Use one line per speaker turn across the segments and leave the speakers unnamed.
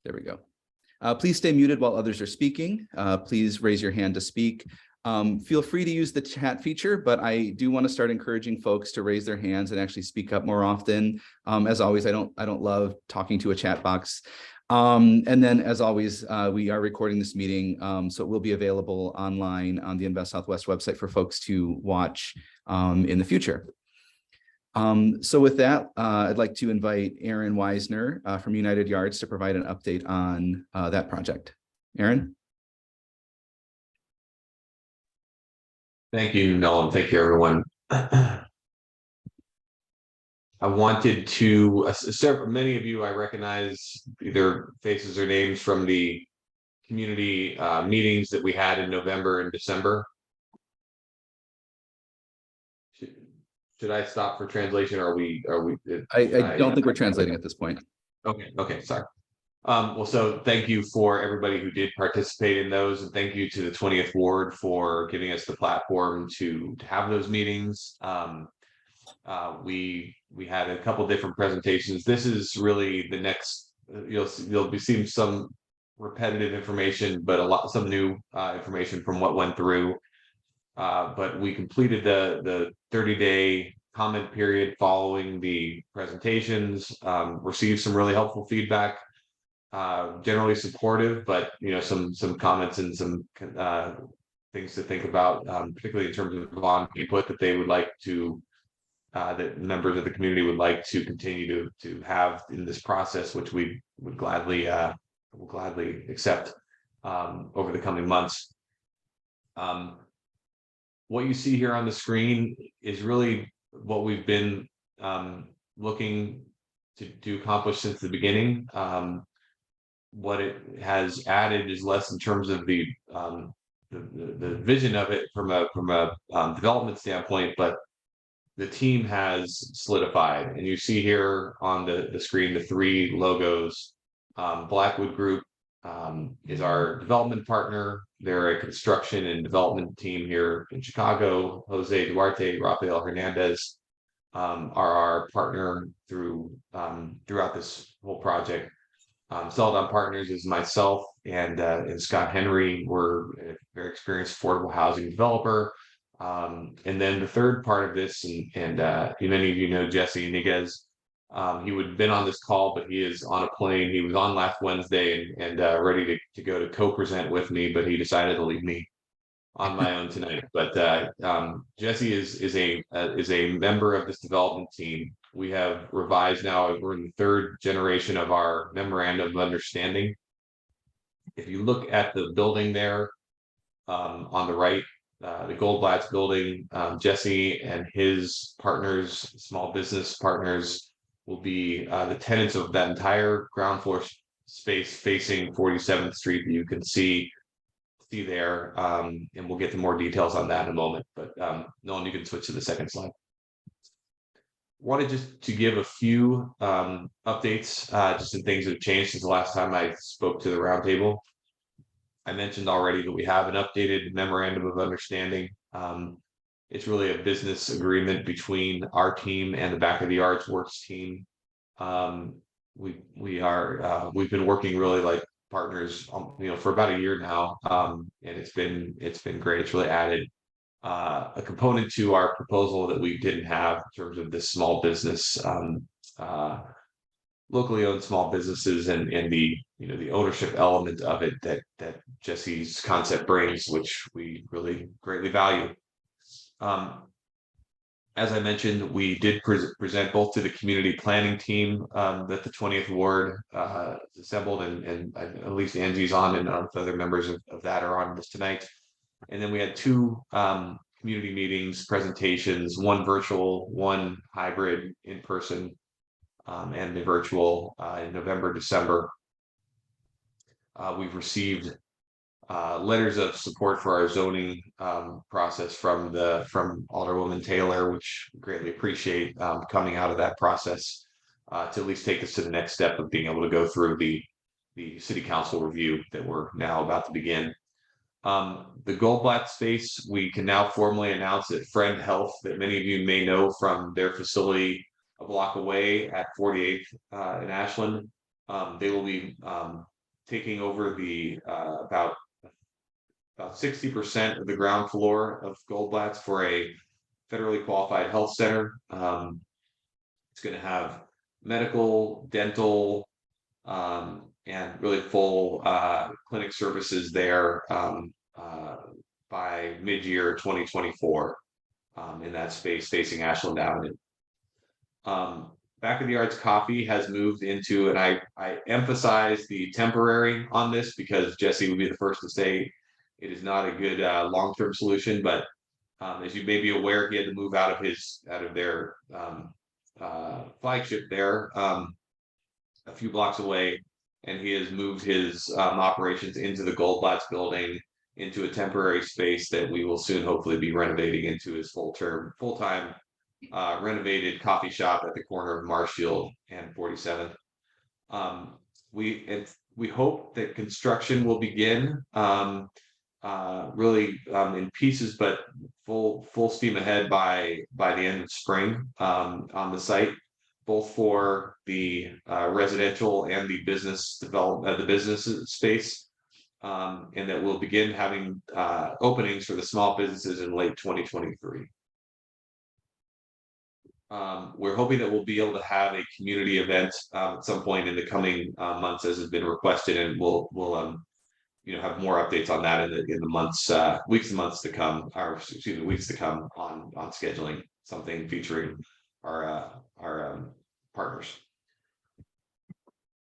There we go. Please stay muted while others are speaking. Please raise your hand to speak. Feel free to use the chat feature, but I do want to start encouraging folks to raise their hands and actually speak up more often. As always, I don't love talking to a chat box. And then, as always, we are recording this meeting, so it will be available online on the Invest Southwest website for folks to watch in the future. So with that, I'd like to invite Aaron Weisner from United Yards to provide an update on that project. Aaron?
Thank you, Nolan. Thank you, everyone. I wanted to, many of you I recognize either faces or names from the community meetings that we had in November and December. Should I stop for translation? Or are we?
I don't think we're translating at this point.
Okay, sorry. Well, so thank you for everybody who did participate in those, and thank you to the 20th Ward for giving us the platform to have those meetings. We had a couple different presentations. This is really the next. You'll be seeing some repetitive information, but some new information from what went through. But we completed the 30-day comment period following the presentations. Received some really helpful feedback. Generally supportive, but some comments and some things to think about, particularly in terms of input that they would like to that members of the community would like to continue to have in this process, which we would gladly accept over the coming months. What you see here on the screen is really what we've been looking to accomplish since the beginning. What it has added is less in terms of the vision of it from a development standpoint, but the team has solidified. And you see here on the screen the three logos. Blackwood Group is our development partner. They're a construction and development team here in Chicago. Jose Duarte, Rafael Hernandez are our partner throughout this whole project. Celadon Partners is myself and Scott Henry. We're a very experienced affordable housing developer. And then the third part of this, and many of you know Jesse Iniguez. He would have been on this call, but he is on a plane. He was on last Wednesday and ready to go to co-present with me, but he decided to leave me on my own tonight. But Jesse is a member of this development team. We have revised now. We're in the third generation of our memorandum of understanding. If you look at the building there on the right, the Goldblatt's building, Jesse and his partners, small business partners, will be the tenants of that entire ground floor space facing 47th Street that you can see there. And we'll get to more details on that in a moment. But Nolan, you can switch to the second slide. Wanted just to give a few updates, just in things that have changed since the last time I spoke to the roundtable. I mentioned already that we have an updated memorandum of understanding. It's really a business agreement between our team and the Back of the Yards Works team. We've been working really like partners, for about a year now, and it's been great. It's really added a component to our proposal that we didn't have in terms of this small business, locally owned small businesses, and the the ownership element of it that Jesse's concept brings, which we really greatly value. As I mentioned, we did present both to the community planning team that the 20th Ward assembled, and at least Angie's on, and other members of that are on this tonight. And then we had two community meetings, presentations, one virtual, one hybrid in person, and the virtual in November, December. We've received letters of support for our zoning process from Alderwoman Taylor, which we greatly appreciate, coming out of that process to at least take us to the next step of being able to go through the city council review that we're now about to begin. The Goldblatt space, we can now formally announce that Friend Health, that many of you may know from their facility a block away at 48th in Ashland, They will be taking over the about 60% of the ground floor of Goldblatt's for a federally qualified health center. It's going to have medical, dental, and really full clinic services there by mid-year 2024 in that space facing Ashland Avenue. Back of the Yards Coffee has moved into, and I emphasize the temporary on this because Jesse would be the first to say it is not a good long-term solution, but as you may be aware, he had to move out of their flagship there a few blocks away, and he has moved his operations into the Goldblatt's building, into a temporary space that we will soon hopefully be renovating into his full-time renovated coffee shop at the corner of Marshfield and 47th. We hope that construction will begin really in pieces, but full steam ahead by the end of spring on the site, both for the residential and the business development, the business space, and that we'll begin having openings for the small businesses in late 2023. We're hoping that we'll be able to have a community event at some point in the coming months, as has been requested, and we'll have more updates on that in the months, weeks and months to come, or excuse me, weeks to come on scheduling something featuring our partners.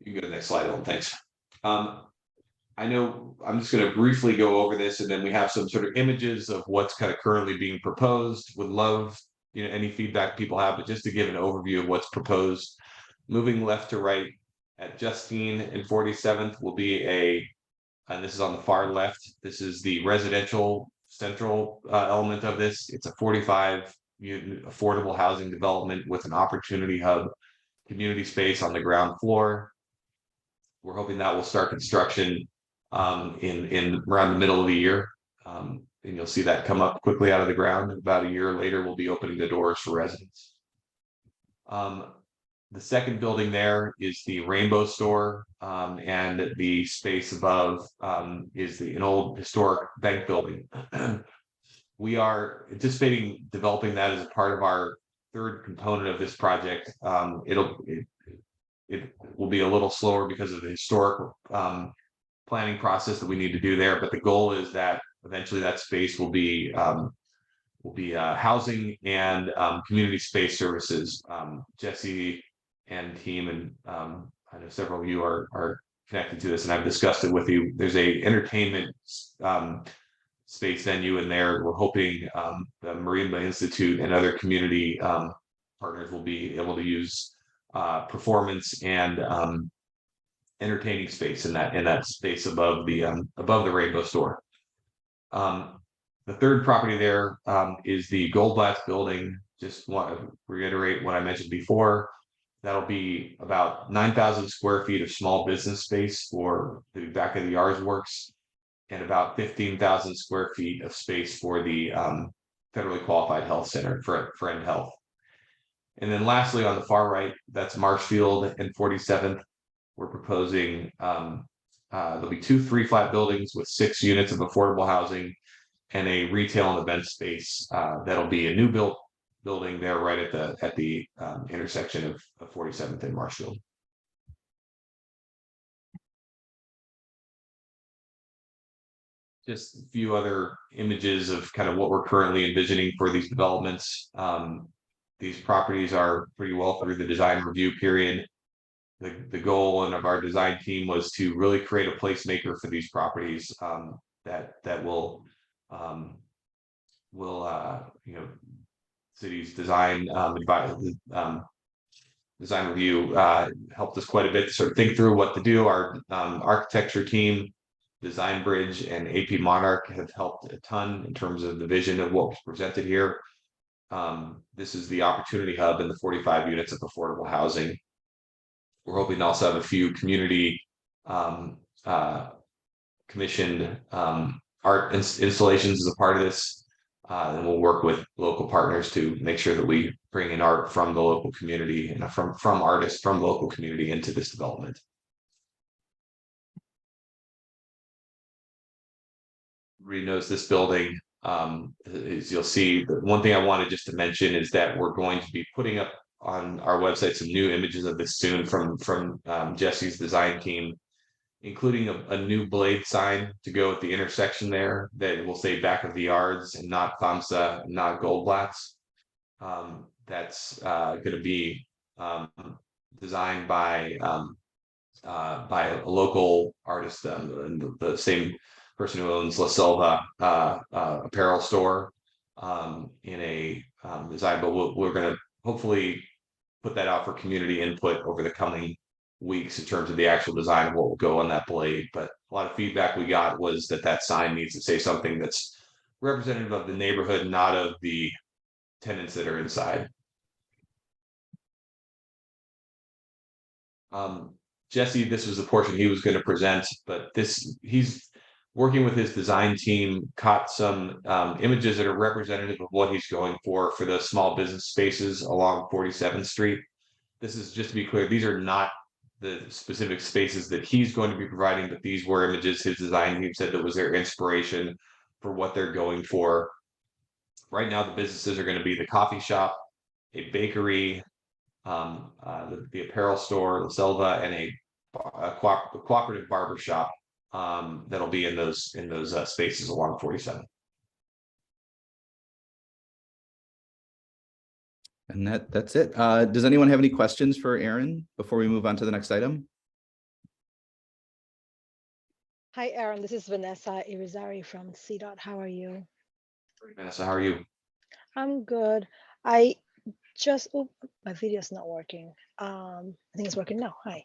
You can go to the next slide, Ellen. Thanks. I know I'm just going to briefly go over this, and then we have some sort of images of what's kind of currently being proposed. Would love any feedback people have, but just to give an overview of what's proposed. Moving left to right at Justine and 47th will be and this is on the far left, this is the residential central element of this. It's a 45-unit affordable housing development with an opportunity hub community space on the ground floor. We're hoping that will start construction in around the middle of the year. And you'll see that come up quickly out of the ground. About a year later, we'll be opening the doors for residents. The second building there is the Rainbow Store, and the space above is an old historic bank building. We are anticipating developing that as a part of our third component of this project. It will be a little slower because of the historic planning process that we need to do there, but the goal is that eventually that space will be housing and community space services. Jesse and team, and I know several of you are connected to this, and I've discussed it with you. There's a entertainment space venue in there. We're hoping the Marimba Institute and other community partners will be able to use performance and entertaining space in that space above the Rainbow Store. The third property there is the Goldblatt's building. Just want to reiterate what I mentioned before. That'll be about 9,000 square feet of small business space for the back of the yards works, and about 15,000 square feet of space for the federally qualified health center for Friend Health. And then lastly, on the far right, that's Marshfield and 47th. We're proposing there'll be 2 3-flat buildings with 6 units of affordable housing and a retail and event space that'll be a new building there right at the intersection of 47th and Marshfield. Just a few other images of kind of what we're currently envisioning for these developments. These properties are pretty well through the design review period. The goal and of our design team was to really create a placemaker for these properties that will city's design design review helped us quite a bit to sort of think through what to do. Our architecture team, Design Bridge, and AP Monarch have helped a ton in terms of the vision of what was presented here. This is the opportunity hub and the 45 units of affordable housing. We're hoping to also have a few community commissioned art installations as a part of this. And we'll work with local partners to make sure that we bring in art from the local community and from artists from local community into this development. everybody knows this building. As you'll see, the one thing I wanted just to mention is that we're going to be putting up on our website some new images of this soon from Jesse's design team, including a new blade sign to go at the intersection there that will say back of the yards and not FAMSA, not Goldblatt's. That's going to be designed by a local artist, and the same person who owns La Selva apparel store, in a design. But we're going to hopefully put that out for community input over the coming weeks in terms of the actual design of what will go on that blade. But a lot of feedback we got was that sign needs to say something that's representative of the neighborhood, not of the tenants that are inside. Jesse, this was the portion he was going to present, but he's working with his design team, caught some images that are representative of what he's going for the small business spaces along 47th Street. This is, just to be clear, these are not the specific spaces that he's going to be providing, but these were images his design team said that was their inspiration for what they're going for. Right now, the businesses are going to be the coffee shop, a bakery, the apparel store, La Selva, and a cooperative barber shop that'll be in those spaces along 47.
And that's it. Does anyone have any questions for Aaron before we move on to the next item?
Hi, Aaron. This is Vanessa Irizarry from CDOT. How are you?
Vanessa, how are you?
I'm good. I just, oh, my video's not working. I think it's working now. Hi.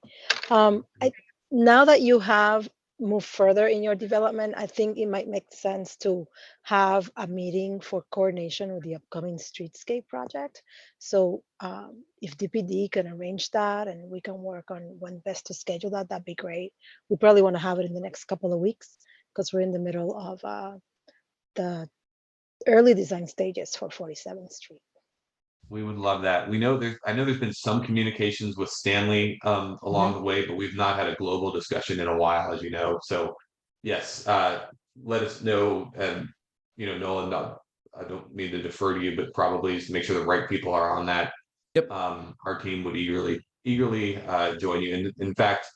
Now that you have moved further in your development, I think it might make sense to have a meeting for coordination with the upcoming streetscape project. So if DPD can arrange that and we can work on when best to schedule that, that'd be great. We probably want to have it in the next couple of weeks because we're in the middle of the early design stages for 47th Street.
We would love that. I know there's been some communications with Stanley along the way, but we've not had a global discussion in a while, as you know. So yes, let us know. And Nolan, I don't mean to defer to you, but probably to make sure the right people are on that.
Yep.
Our team would eagerly join you. And in fact,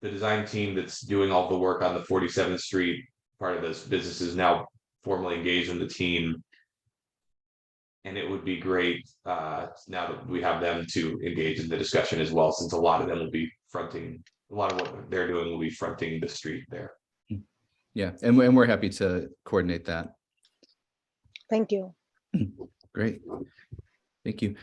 the design team that's doing all the work on the 47th Street part of this business is now formally engaged in the team. And it would be great now that we have them to engage in the discussion as well, since a lot of them will be fronting, a lot of what they're doing will be fronting the street there.
Yeah, and we're happy to coordinate that.
Thank you.
Great. Thank you.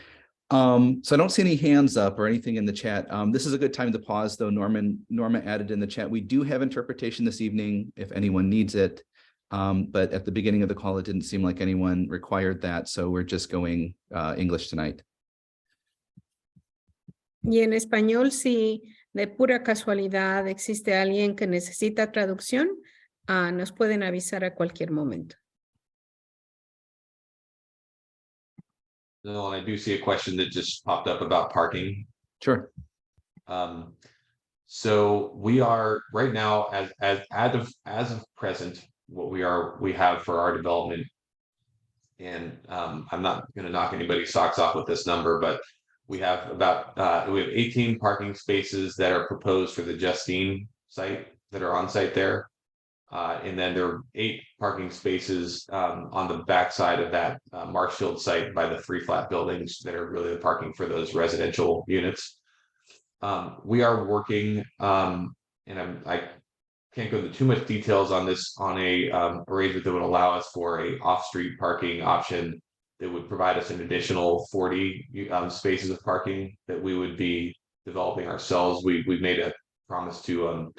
So I don't see any hands up or anything in the chat. This is a good time to pause, though. Norma added in the chat, we do have interpretation this evening if anyone needs it. But at the beginning of the call, it didn't seem like anyone required that. So we're just going English tonight.
Y en español, si de pura casualidad existe alguien que necesita traducción, nos pueden avisar a cualquier momento.
No, I do see a question that just popped up about parking.
Sure.
So we are right now, as of present, what we have for our development, and I'm not going to knock anybody's socks off with this number, but we have we have 18 parking spaces that are proposed for the Justine site that are on site there, and then there are 8 parking spaces on the backside of that Marshfield site by the 3 flat buildings that are really the parking for those residential units. We are working, and I can't go into too much details on this, on a arrangement that would allow us for a off-street parking option that would provide us an additional 40 spaces of parking that we would be developing ourselves. We've made a promise to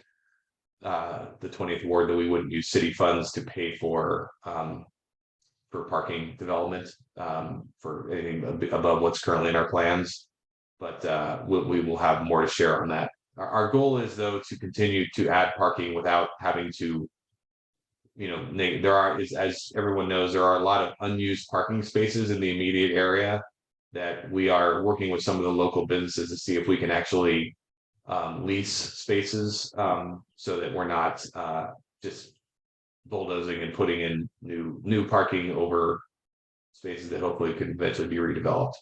the 20th ward that we wouldn't use city funds to pay for parking development for anything above what's currently in our plans, but we will have more to share on that. Our goal is, though, to continue to add parking without having to, as everyone knows, there are a lot of unused parking spaces in the immediate area that we are working with some of the local businesses to see if we can actually lease spaces so that we're not just bulldozing and putting in new parking over spaces that hopefully could eventually be redeveloped.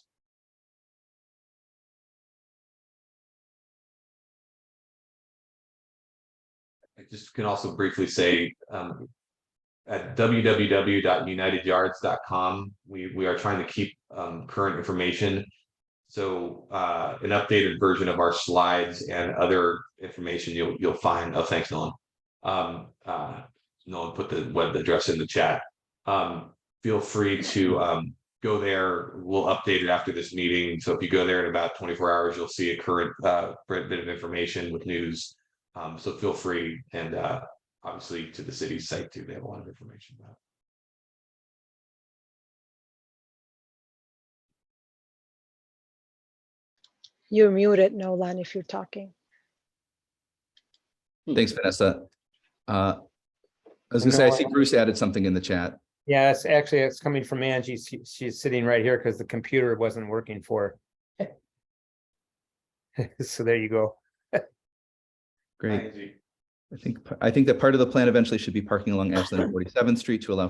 I just can also briefly say at www.unitedyards.com, we are trying to keep current information. So an updated version of our slides and other information you'll find. Oh, thanks, Nolan. Nolan put the web address in the chat. Feel free to go there. We'll update it after this meeting. So if you go there in about 24 hours, you'll see a current bit of information with news. So feel free, and obviously to the city's site too. They have a lot of information about it.
You're muted, Nolan, if you're talking.
Thanks, Vanessa. I was gonna say, I see Bruce added something in the chat.
Yeah, it's coming from Angie. She's sitting right here because the computer wasn't working for her. So there you go.
Great. I think that part of the plan eventually should be parking along Ashland and 47th Street to allow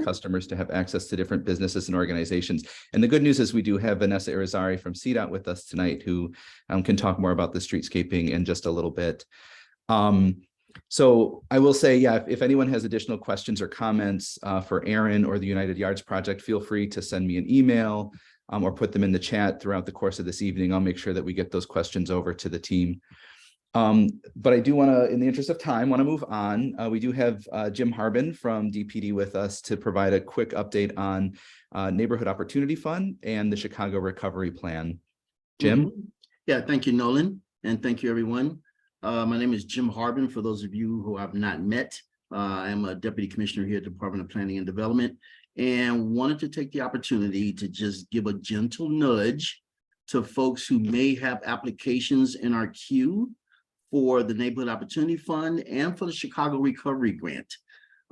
customers to have access to different businesses and organizations. And the good news is we do have Vanessa Irizarry from CDOT with us tonight, who can talk more about the streetscaping in just a little bit. So I will say, yeah, if anyone has additional questions or comments for Aaron or the United Yards project, feel free to send me an email or put them in the chat throughout the course of this evening. I'll make sure that we get those questions over to the team. But I do want to, in the interest of time, want to move on. We do have Jim Harbin from DPD with us to provide a quick update on Neighborhood Opportunity Fund and the Chicago Recovery Plan. Jim?
Yeah, thank you, Nolan, and thank you, everyone. My name is Jim Harbin. For those of you who I've not met, I am a Deputy Commissioner here at the Department of Planning and Development, and wanted to take the opportunity to just give a gentle nudge to folks who may have applications in our queue for the Neighborhood Opportunity Fund and for the Chicago Recovery Grant.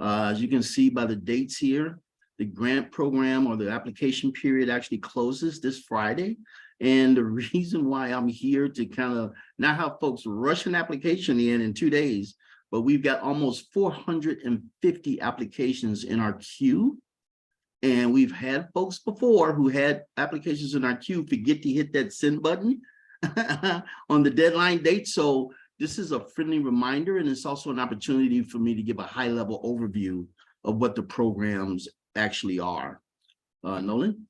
As you can see by the dates here, the grant program or the application period actually closes this Friday. And the reason why I'm here to kind of not have folks rush an application in 2 days, but we've got almost 450 applications in our queue. And we've had folks before who had applications in our queue forget to hit that send button on the deadline date. So this is a friendly reminder, and it's also an opportunity for me to give a high-level overview of what the programs actually are. Nolan?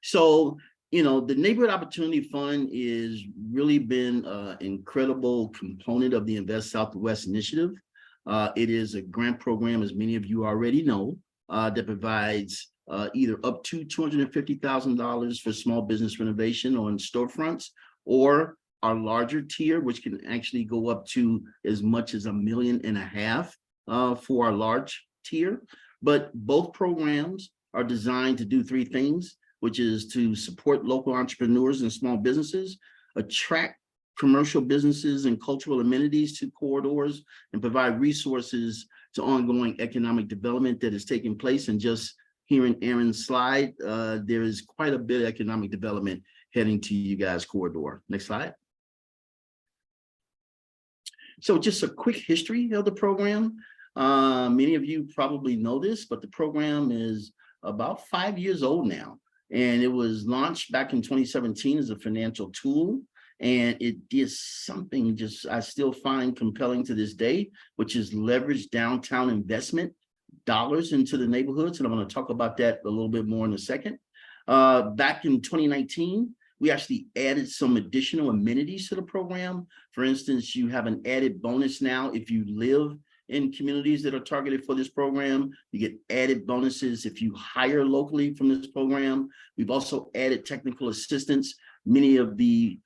So, you know, the Neighborhood Opportunity Fund is really been an incredible component of the Invest Southwest initiative. It is a grant program, as many of you already know, that provides either up to $250,000 for small business renovation on storefronts, or our larger tier, which can actually go up to as much as $1.5 million for our large tier. But both programs are designed to do three things, which is to support local entrepreneurs and small businesses, attract commercial businesses and cultural amenities to corridors, and provide resources to ongoing economic development that is taking place. And just hearing Aaron's slide, there is quite a bit of economic development heading to you guys' corridor. Next slide. So just a quick history of the program. Many of you probably know this, but the program is about 5 years old now. And it was launched back in 2017 as a financial tool. And it did something just I still find compelling to this day, which is leverage downtown investment dollars into the neighborhoods. And I'm going to talk about that a little bit more in a second. Back in 2019, we actually added some additional amenities to the program. For instance, you have an added bonus now if you live in communities that are targeted for this program. You get added bonuses if you hire locally from this program. We've also added technical assistance. Many of the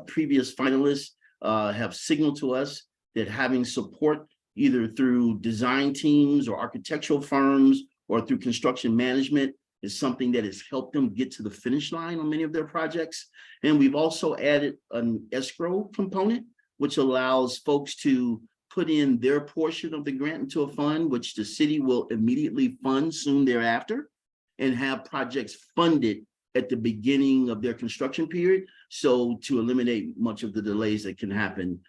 previous finalists have signaled to us that having support either through design teams or architectural firms or through construction management is something that has helped them get to the finish line on many of their projects. And we've also added an escrow component, which allows folks to put in their portion of the grant into a fund, which the city will immediately fund soon thereafter, and have projects funded at the beginning of their construction period. So to eliminate much of the delays that can happen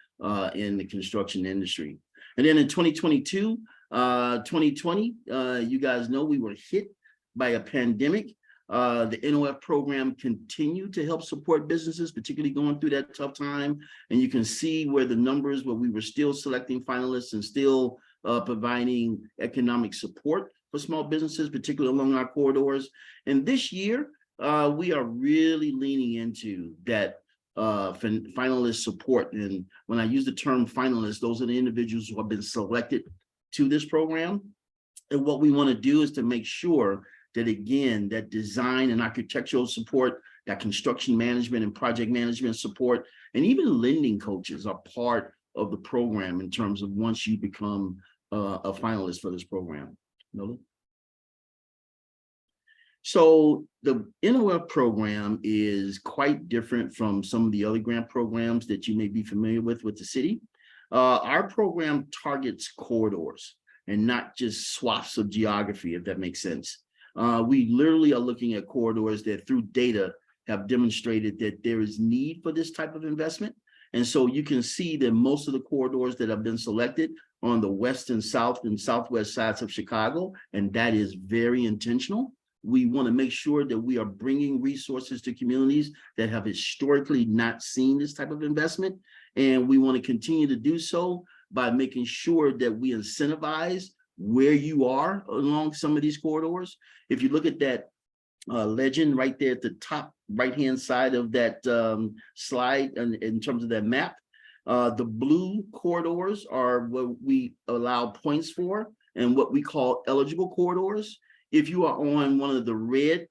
in the construction industry. And then in 2022, 2020, you guys know we were hit by a pandemic. The NOF program continued to help support businesses, particularly going through that tough time. And you can see where the numbers, where we were still selecting finalists and still providing economic support for small businesses, particularly along our corridors. And this year, we are really leaning into that finalist support. And when I use the term finalists, those are the individuals who have been selected to this program. And what we want to do is to make sure that, again, that design and architectural support, that construction management and project management support, and even lending coaches are part of the program in terms of once you become a finalist for this program. Nolan? So the NOF program is quite different from some of the other grant programs that you may be familiar with the city. Our program targets corridors and not just swaths of geography, if that makes sense. We literally are looking at corridors that through data have demonstrated that there is need for this type of investment. And so you can see that most of the corridors that have been selected are on the west and south and southwest sides of Chicago, and that is very intentional. We want to make sure that we are bringing resources to communities that have historically not seen this type of investment. And we want to continue to do so by making sure that we incentivize where you are along some of these corridors. If you look at that legend right there at the top right-hand side of that slide, and in terms of that map, the blue corridors are what we allow points for and what we call eligible corridors. If you are on one of the red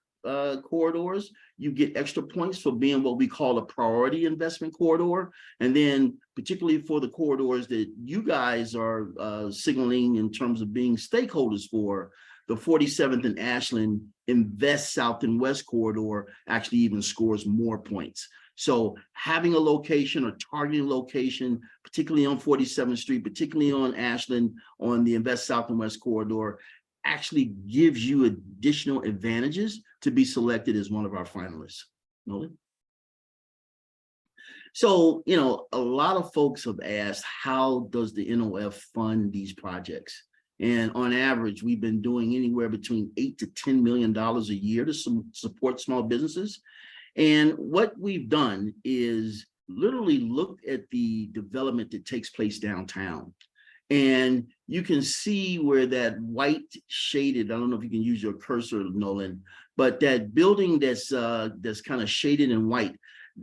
corridors, you get extra points for being what we call a priority investment corridor. And then particularly for the corridors that you guys are signaling in terms of being stakeholders for, the 47th and Ashland Invest South and West corridor actually even scores more points. So having a location or targeting location, particularly on 47th Street, particularly on Ashland, on the Invest South and West corridor, actually gives you additional advantages to be selected as one of our finalists. Nolan? So, you know, a lot of folks have asked, how does the NOF fund these projects? And on average, we've been doing anywhere between $8 to $10 million a year to support small businesses. And what we've done is literally looked at the development that takes place downtown. And you can see where that white shaded, I don't know if you can use your cursor, Nolan, but that building that's kind of shaded in white,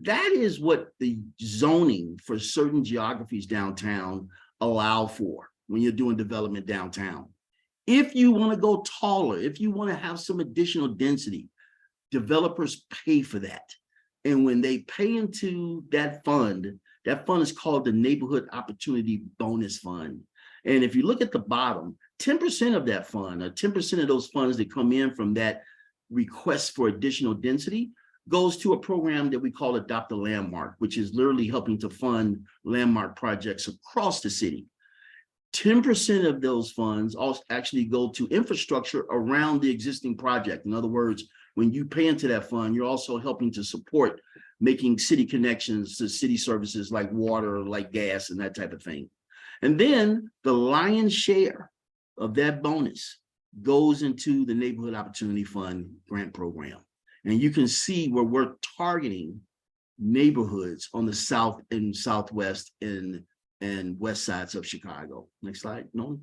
that is what the zoning for certain geographies downtown allow for when you're doing development downtown. If you want to go taller, if you want to have some additional density, developers pay for that. And when they pay into that fund is called the Neighborhood Opportunity Bonus Fund. And if you look at the bottom, 10% of that fund, or 10% of those funds that come in from that request for additional density, goes to a program that we call Adopt a Landmark, which is literally helping to fund landmark projects across the city. 10% of those funds also actually go to infrastructure around the existing project. In other words, when you pay into that fund, you're also helping to support making city connections to city services like water, like gas, and that type of thing. And then the lion's share of that bonus goes into the Neighborhood Opportunity Fund grant program. And you can see where we're targeting neighborhoods on the south and southwest and west sides of Chicago. Next slide, Nolan.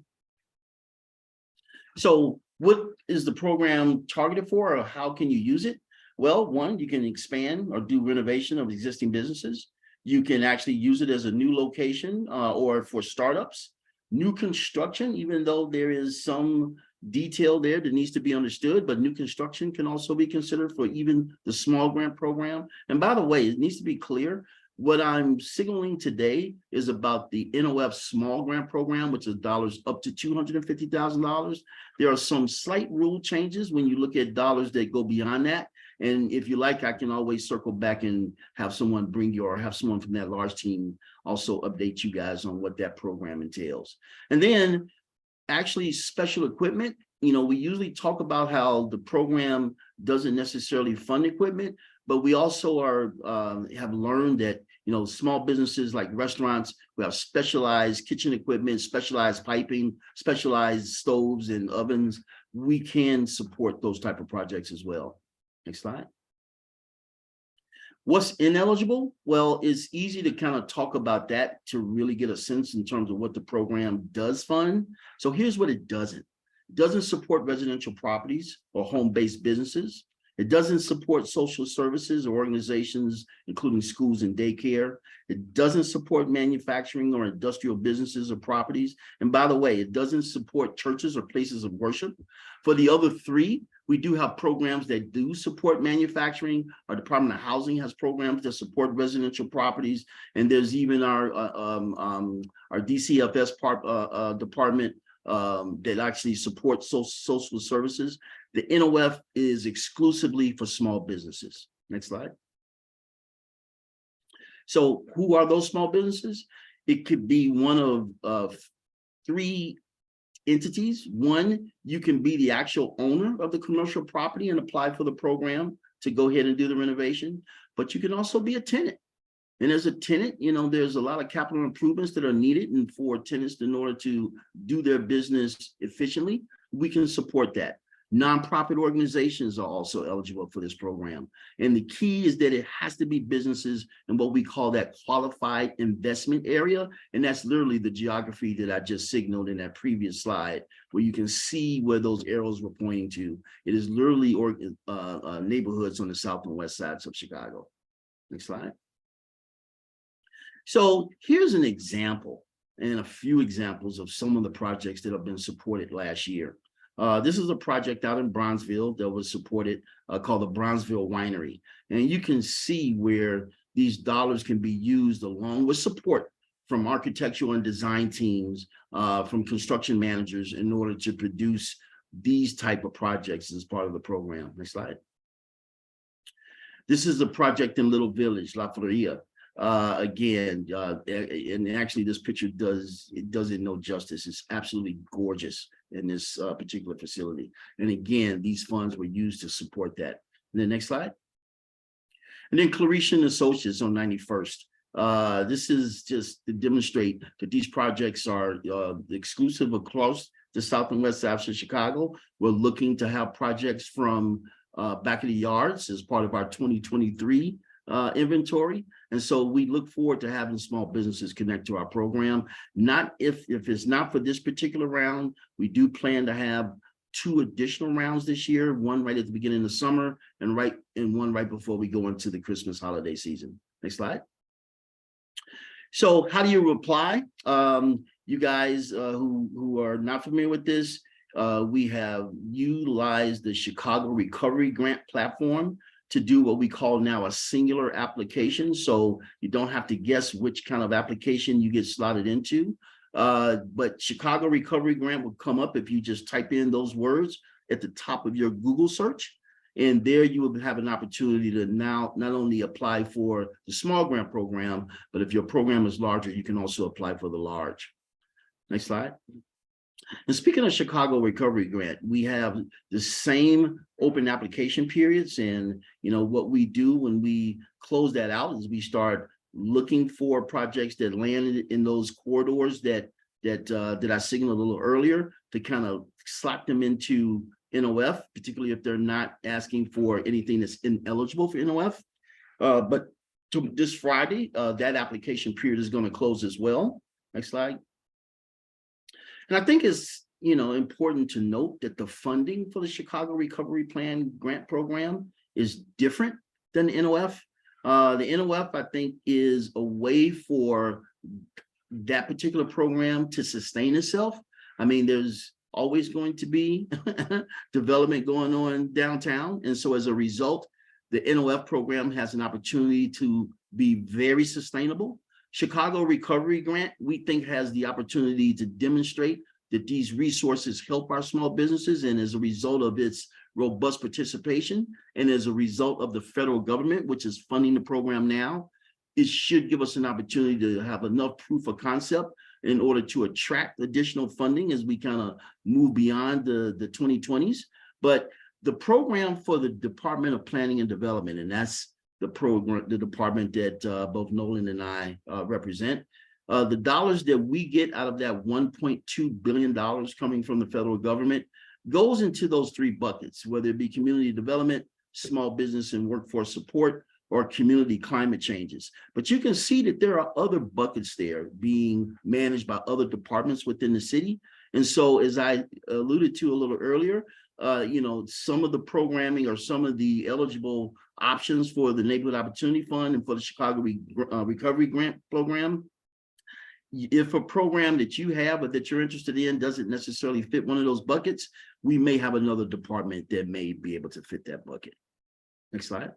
So what is the program targeted for, or how can you use it? Well, one, you can expand or do renovation of existing businesses. You can actually use it as a new location or for startups. New construction, even though there is some detail there that needs to be understood, but new construction can also be considered for even the small grant program. And by the way, it needs to be clear, what I'm signaling today is about the NOF small grant program, which is dollars up to $250,000. There are some slight rule changes when you look at dollars that go beyond that. And if you like, I can always circle back and have someone bring you, or have someone from that large team also update you guys on what that program entails. And then actually special equipment, you know, we usually talk about how the program doesn't necessarily fund equipment, but we also have learned that small businesses like restaurants who have specialized kitchen equipment, specialized piping, specialized stoves and ovens. We can support those type of projects as well. Next slide. What's ineligible? Well, it's easy to kind of talk about that to really get a sense in terms of what the program does fund. So here's what it doesn't. It doesn't support residential properties or home-based businesses. It doesn't support social services or organizations, including schools and daycare. It doesn't support manufacturing or industrial businesses or properties. And by the way, it doesn't support churches or places of worship. For the other three, we do have programs that do support manufacturing. Our Department of Housing has programs that support residential properties. And there's even our DCFS department that actually supports social services. The NOF is exclusively for small businesses. Next slide. So who are those small businesses? It could be one of three entities. One, you can be the actual owner of the commercial property and apply for the program to go ahead and do the renovation, but you can also be a tenant. And as a tenant, there's a lot of capital improvements that are needed and for tenants in order to do their business efficiently. We can support that. Nonprofit organizations are also eligible for this program. And the key is that it has to be businesses in what we call that qualified investment area. And that's literally the geography that I just signaled in that previous slide, where you can see where those arrows were pointing to. It is literally neighborhoods on the south and west sides of Chicago. Next slide. So here's an example and a few examples of some of the projects that have been supported last year. This is a project out in Bronzeville that was supported called the Bronzeville Winery. And you can see where these dollars can be used along with support from architectural and design teams, from construction managers in order to produce these type of projects as part of the program. Next slide. This is a project in Little Village, La Floria. Again, and actually this picture does it no justice. It's absolutely gorgeous in this particular facility. And again, these funds were used to support that. And then next slide. And then Clarisha and Associates on 91st. This is just to demonstrate that these projects are exclusive across the south and west sides of Chicago. We're looking to have projects from back of the yards as part of our 2023 inventory. And so we look forward to having small businesses connect to our program. Not if it's not for this particular round, we do plan to have 2 additional rounds this year, one right at the beginning of the summer and one right before we go into the Christmas holiday season. Next slide. So how do you apply? You guys who are not familiar with this, we have utilized the Chicago Recovery Grant platform to do what we call now a singular application. So you don't have to guess which kind of application you get slotted into. But Chicago Recovery Grant will come up if you just type in those words at the top of your Google search. And there you will have an opportunity to now not only apply for the small grant program, but if your program is larger, you can also apply for the large. Next slide. And speaking of Chicago Recovery Grant, we have the same open application periods. And what we do when we close that out is we start looking for projects that landed in those corridors that I signaled a little earlier to kind of slot them into NOF, particularly if they're not asking for anything that's ineligible for NOF. But this Friday, that application period is going to close as well. Next slide. And I think it's important to note that the funding for the Chicago Recovery Plan grant program is different than the NOF. The NOF, I think, is a way for that particular program to sustain itself. I mean, there's always going to be development going on downtown. And so as a result, the NOF program has an opportunity to be very sustainable. Chicago Recovery Grant, we think, has the opportunity to demonstrate that these resources help our small businesses, and as a result of its robust participation, and as a result of the federal government, which is funding the program now, it should give us an opportunity to have enough proof of concept in order to attract additional funding as we kind of move beyond the 2020s. But the program for the Department of Planning and Development, and that's the program, the department that both Nolan and I represent. The dollars that we get out of that $1.2 billion coming from the federal government goes into those three buckets, whether it be community development, small business and workforce support, or community climate changes. But you can see that there are other buckets there being managed by other departments within the city. And so, as I alluded to a little earlier, some of the programming or some of the eligible options for the Neighborhood Opportunity Fund and for the Chicago Recovery Grant Program, if a program that you have or that you're interested in doesn't necessarily fit one of those buckets, we may have another department that may be able to fit that bucket. Next slide.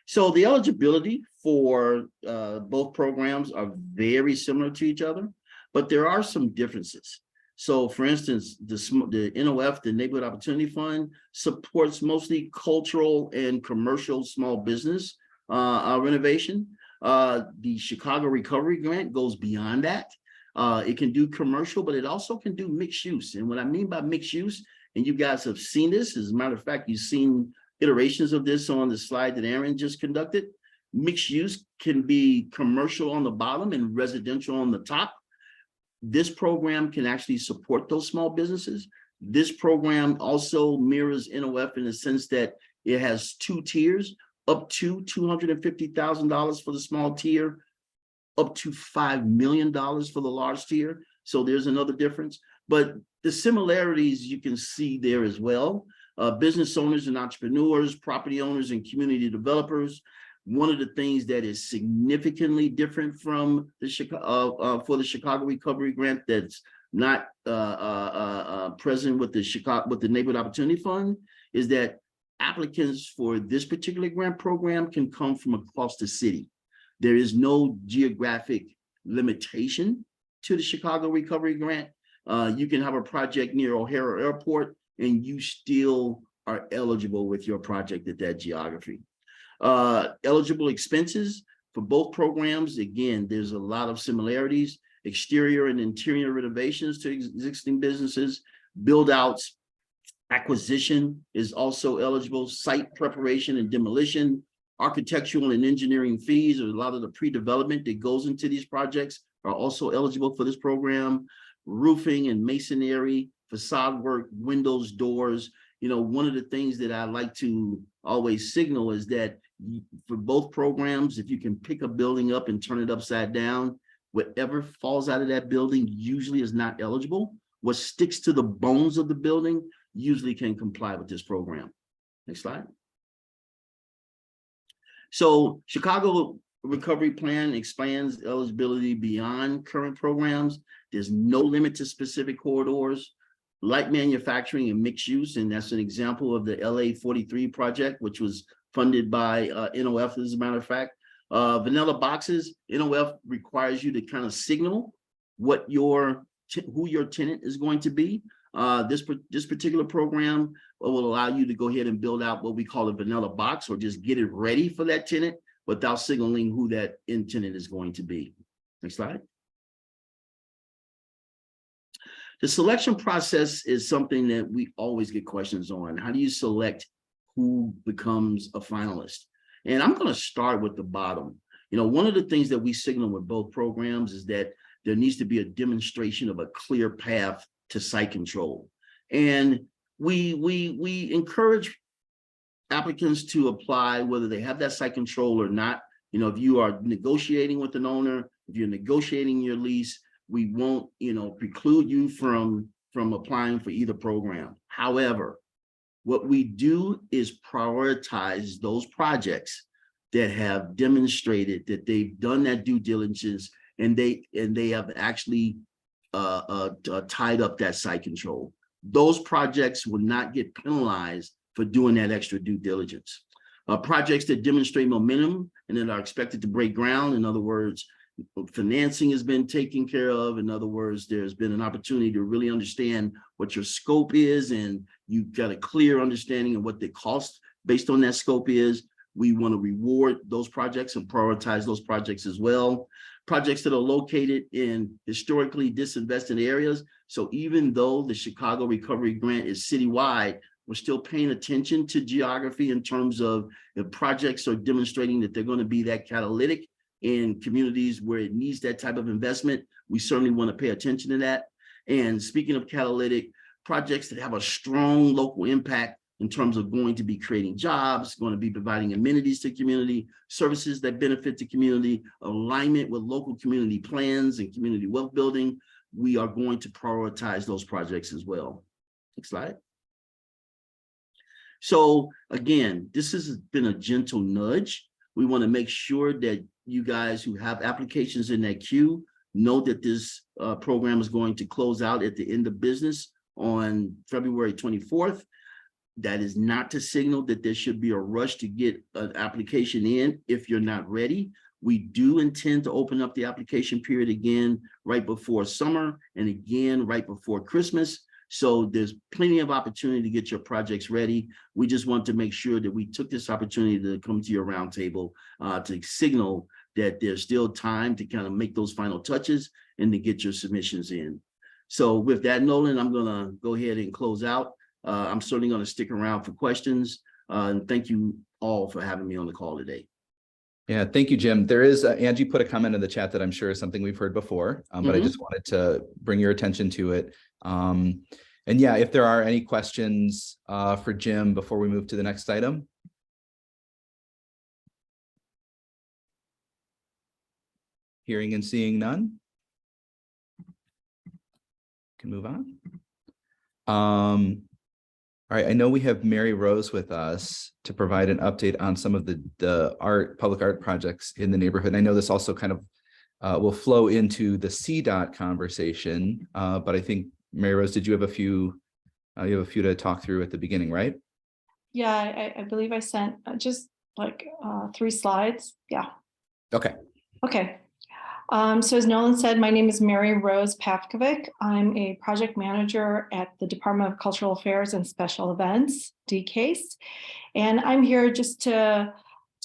So the eligibility for both programs are very similar to each other, but there are some differences. So for instance, the NOF, the Neighborhood Opportunity Fund, supports mostly cultural and commercial small business renovation. The Chicago Recovery Grant goes beyond that. It can do commercial, but it also can do mixed use. And what I mean by mixed use, and you guys have seen this, as a matter of fact, you've seen iterations of this on the slide that Aaron just conducted. Mixed use can be commercial on the bottom and residential on the top. This program can actually support those small businesses. This program also mirrors NOF in the sense that it has two tiers, up to $250,000 for the small tier, up to $5 million for the large tier. So there's another difference, but the similarities you can see there as well. Business owners and entrepreneurs, property owners and community developers. One of the things that is significantly different from the for the Chicago Recovery Grant that's not present with the Neighborhood Opportunity Fund is that applicants for this particular grant program can come from across the city. There is no geographic limitation to the Chicago Recovery Grant. You can have a project near O'Hare Airport and you still are eligible with your project at that geography. Eligible expenses for both programs, again, there's a lot of similarities. Exterior and interior renovations to existing businesses, build outs, acquisition is also eligible, site preparation and demolition, architectural and engineering fees, or a lot of the pre-development that goes into these projects are also eligible for this program. Roofing and masonry, facade work, windows, doors. One of the things that I like to always signal is that for both programs, if you can pick a building up and turn it upside down, whatever falls out of that building usually is not eligible. What sticks to the bones of the building usually can comply with this program. Next slide. So Chicago Recovery Plan expands eligibility beyond current programs. There's no limit to specific corridors. Light manufacturing and mixed use, and that's an example of the LA 43 project, which was funded by NOF, as a matter of fact. Vanilla boxes, NOF requires you to kind of signal what who your tenant is going to be. This particular program will allow you to go ahead and build out what we call a vanilla box, or just get it ready for that tenant without signaling who that end tenant is going to be. Next slide. The selection process is something that we always get questions on. How do you select who becomes a finalist? And I'm going to start with the bottom. One of the things that we signal with both programs is that there needs to be a demonstration of a clear path to site control. And we encourage applicants to apply whether they have that site control or not. If you are negotiating with an owner, if you're negotiating your lease, we won't, preclude you from applying for either program. However, what we do is prioritize those projects that have demonstrated that they've done that due diligence and they have actually tied up that site control. Those projects will not get penalized for doing that extra due diligence. Projects that demonstrate momentum and that are expected to break ground, in other words, financing has been taken care of. In other words, there's been an opportunity to really understand what your scope is, and you've got a clear understanding of what the cost based on that scope is. We want to reward those projects and prioritize those projects as well. Projects that are located in historically disinvested areas. So even though the Chicago Recovery Grant is citywide, We're still paying attention to geography in terms of if projects are demonstrating that they're going to be that catalytic in communities where it needs that type of investment. We certainly want to pay attention to that. And speaking of catalytic, projects that have a strong local impact in terms of going to be creating jobs, going to be providing amenities to community, services that benefit the community, alignment with local community plans and community wealth building, we are going to prioritize those projects as well. Next slide. So again, this has been a gentle nudge. We want to make sure that you guys who have applications in that queue know that this program is going to close out at the end of business on February 24th. That is not to signal that there should be a rush to get an application in if you're not ready. We do intend to open up the application period again right before summer and again right before Christmas. So there's plenty of opportunity to get your projects ready. We just want to make sure that we took this opportunity to come to your roundtable to signal that there's still time to kind of make those final touches and to get your submissions in. So with that, Nolan, I'm gonna go ahead and close out. I'm certainly gonna stick around for questions. And thank you all for having me on the call today.
Yeah, thank you, Jim. There is, Angie put a comment in the chat that I'm sure is something we've heard before, but I just wanted to bring your attention to it. And yeah, if there are any questions for Jim before we move to the next item. Hearing and seeing none. Can move on. All right, I know we have Mary Rose with us to provide an update on some of the public art projects in the neighborhood. And I know this also kind of will flow into the CDOT conversation, but I think Mary Rose, did you have a few? You have a few to talk through at the beginning, right?
Yeah, I believe I sent just like 3 slides. Yeah.
Okay.
Okay. So as Nolan said, my name is Mary Rose Pavkovic. I'm a project manager at the Department of Cultural Affairs and Special Events, DCASE. And I'm here just to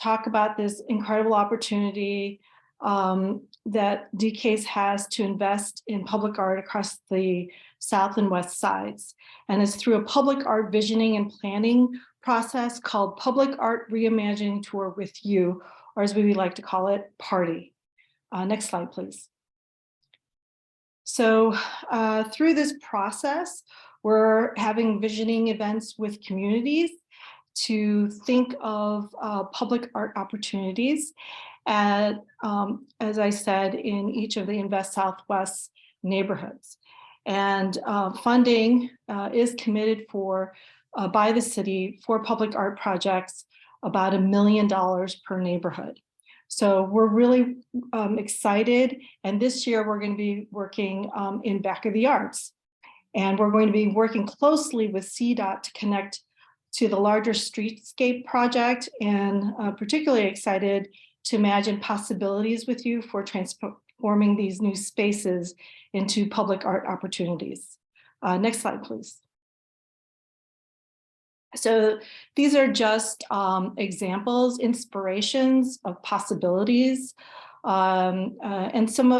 talk about this incredible opportunity that DCASE has to invest in public art across the South and West sides. And it's through a public art visioning and planning process called Public Art Reimagining Tour with You, or as we like to call it, PARTY. Next slide, please. So through this process, we're having visioning events with communities to think of public art opportunities. And as I said, in each of the Invest Southwest neighborhoods. And funding is committed for by the city for public art projects, about $1 million per neighborhood. So we're really excited. And this year we're going to be working in Back of the Arts. And we're going to be working closely with CDOT to connect to the larger streetscape project, and particularly excited to imagine possibilities with you for transforming these new spaces into public art opportunities. Next slide, please. So these are just examples, inspirations of possibilities. And some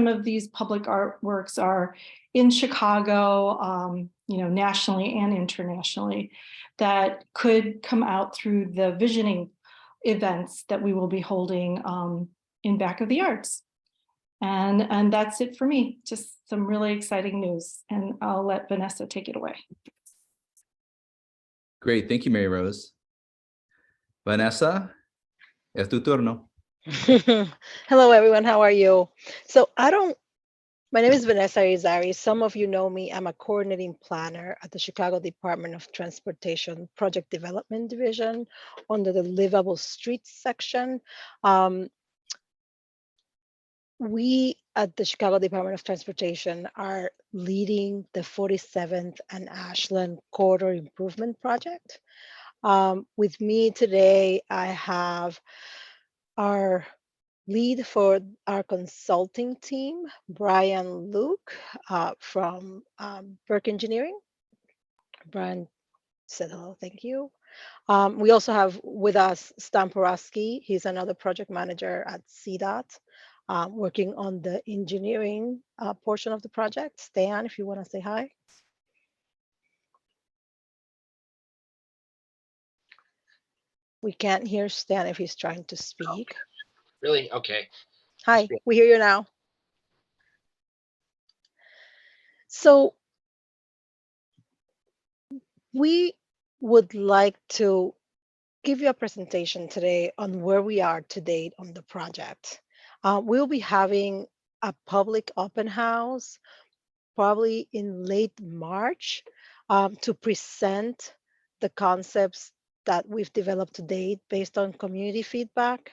of these public artworks are in Chicago, nationally and internationally, that could come out through the visioning events that we will be holding in Back of the Arts. And that's it for me, just some really exciting news. And I'll let Vanessa take it away.
Great, thank you, Mary Rose. Vanessa, es tu turno.
Hello, everyone. How are you? So my name is Vanessa Izari. Some of you know me. I'm a coordinating planner at the Chicago Department of Transportation Project Development Division under the Livable Streets section. We at the Chicago Department of Transportation are leading the 47th and Ashland Corridor Improvement Project. With me today, I have our lead for our consulting team, Brian Luke from Burke Engineering. Brian said hello, thank you. We also have with us Stan Porosky. He's another project manager at CDOT, working on the engineering portion of the project. Stan, if you want to say hi. We can't hear Stan if he's trying to speak.
Really? Okay.
Hi, we hear you now. So we would like to give you a presentation today on where we are to date on the project. We'll be having a public open house probably in late March to present the concepts that we've developed to date based on community feedback.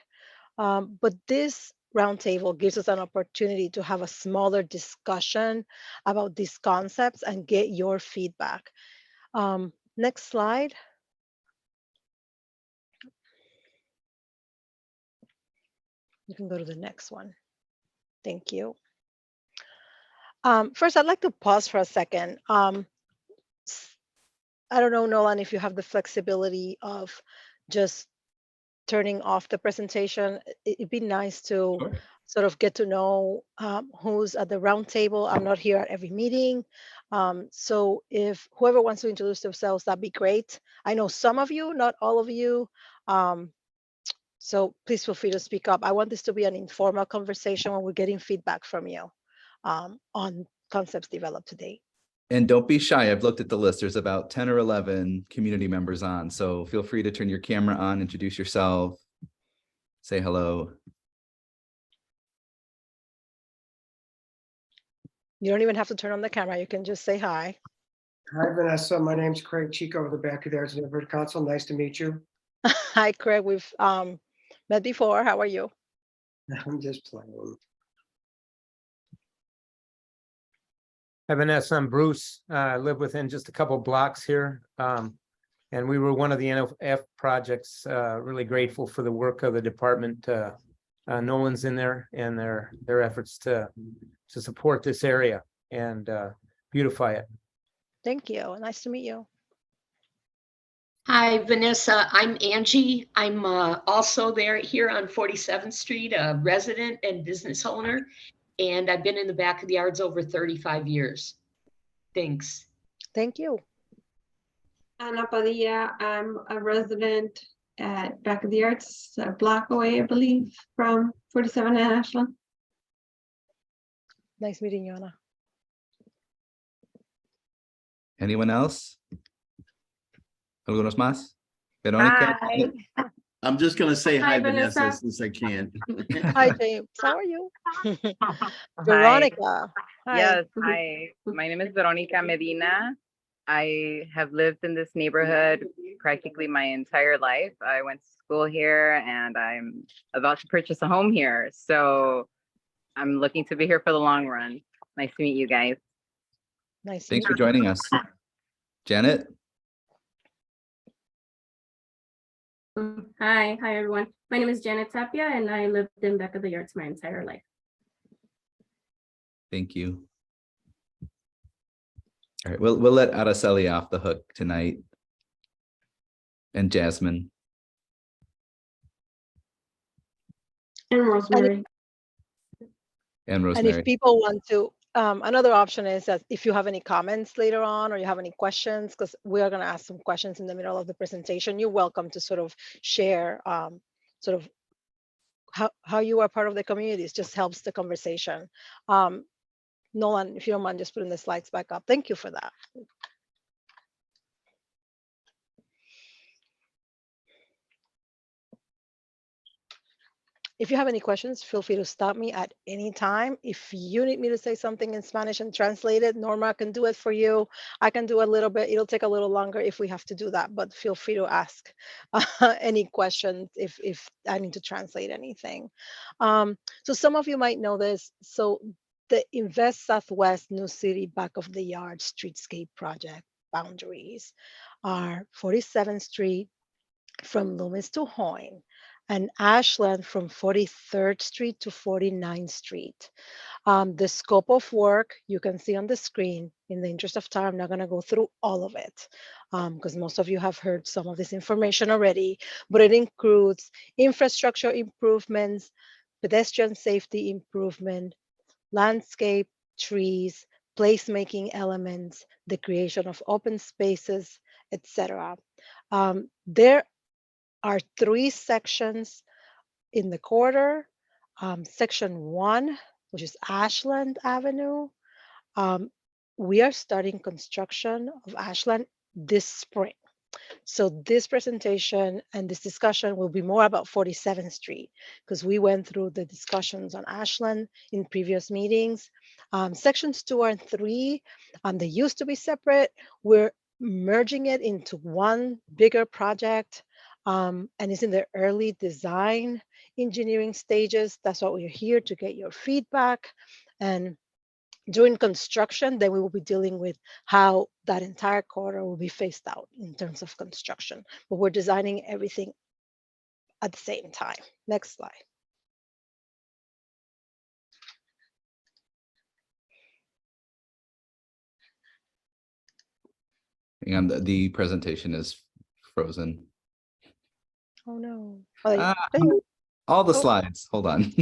But this roundtable gives us an opportunity to have a smaller discussion about these concepts and get your feedback. Next slide. You can go to the next one. Thank you. First, I'd like to pause for a second. I don't know, Nolan, if you have the flexibility of just turning off the presentation. It'd be nice to
Sure.
sort of get to know who's at the round table. I'm not here at every meeting. So if whoever wants to introduce themselves, that'd be great. I know some of you, not all of you. So please feel free to speak up. I want this to be an informal conversation when we're getting feedback from you on concepts developed today.
And don't be shy. I've looked at the list. There's about 10 or 11 community members on. So feel free to turn your camera on, introduce yourself, say hello.
You don't even have to turn on the camera. You can just say hi.
Hi, Vanessa. My name's Craig Chico of the Backyards Neighborhood Council. Nice to meet you.
Hi, Craig. We've met before. How are you?
I'm just playing.
Hi, Vanessa, I'm Bruce. I live within just a couple blocks here. And we were one of the NFF projects, really grateful for the work of the department. Nolan's in there and their efforts to support this area and beautify it.
Thank you. Nice to meet you.
Hi, Vanessa. I'm Angie. I'm also here on 47th Street, a resident and business owner, and I've been in the back of the yards over 35 years. Thanks.
Thank you.
Ana Padilla, I'm a resident at Back of the Arts, a block away, I believe, from 47 and Ashland.
Nice meeting you, Ana.
Anyone else? ¿Algunos más? Veronica?
Hi.
I'm just gonna say hi,
Hi,
Vanessa,
Vanessa.
since I can.
Hi, James. How are you? Veronica. Hi.
Yes, hi. My name is Veronica Medina. I have lived in this neighborhood practically my entire life. I went to school here and I'm about to purchase a home here. So I'm looking to be here for the long run. Nice to meet you guys.
Nice.
Thanks for joining us. Janet?
Hi everyone. My name is Janet Tapia and I lived in Back of the Yards my entire life.
Thank you. All right, we'll let Araceli off the hook tonight. And Jasmine.
And Rosemary.
And
And
Rosemary.
if people want to, another option is that if you have any comments later on or you have any questions, because we are going to ask some questions in the middle of the presentation, you're welcome to sort of share sort of how you are part of the community. It just helps the conversation. Nolan, if you don't mind just putting the slides back up. Thank you for that. If you have any questions, feel free to stop me at any time. If you need me to say something in Spanish and translate it, Norma can do it for you. I can do a little bit. It'll take a little longer if we have to do that, but feel free to ask any questions if I need to translate anything. So some of you might know this. So the Invest Southwest New City Back of the Yard Streetscape Project boundaries are 47th Street from Loomis to Hoyne, and Ashland from 43rd Street to 49th Street. The scope of work you can see on the screen. In the interest of time, I'm not going to go through all of it because most of you have heard some of this information already, but it includes infrastructure improvements, pedestrian safety improvement, landscape, trees, placemaking elements, the creation of open spaces, etc. There are 3 sections in the corridor. Section 1, which is Ashland Avenue. We are starting construction of Ashland this spring. So this presentation and this discussion will be more about 47th Street because we went through the discussions on Ashland in previous meetings. Sections 2 and 3, they used to be separate. We're merging it into one bigger project, and it's in the early design engineering stages. That's why we're here, to get your feedback. And during construction, then we will be dealing with how that entire corridor will be phased out in terms of construction. But we're designing everything at the same time. Next slide.
And the presentation is frozen.
Oh no. Oh, there
Ah,
you go.
all the
Oh.
slides. Hold on.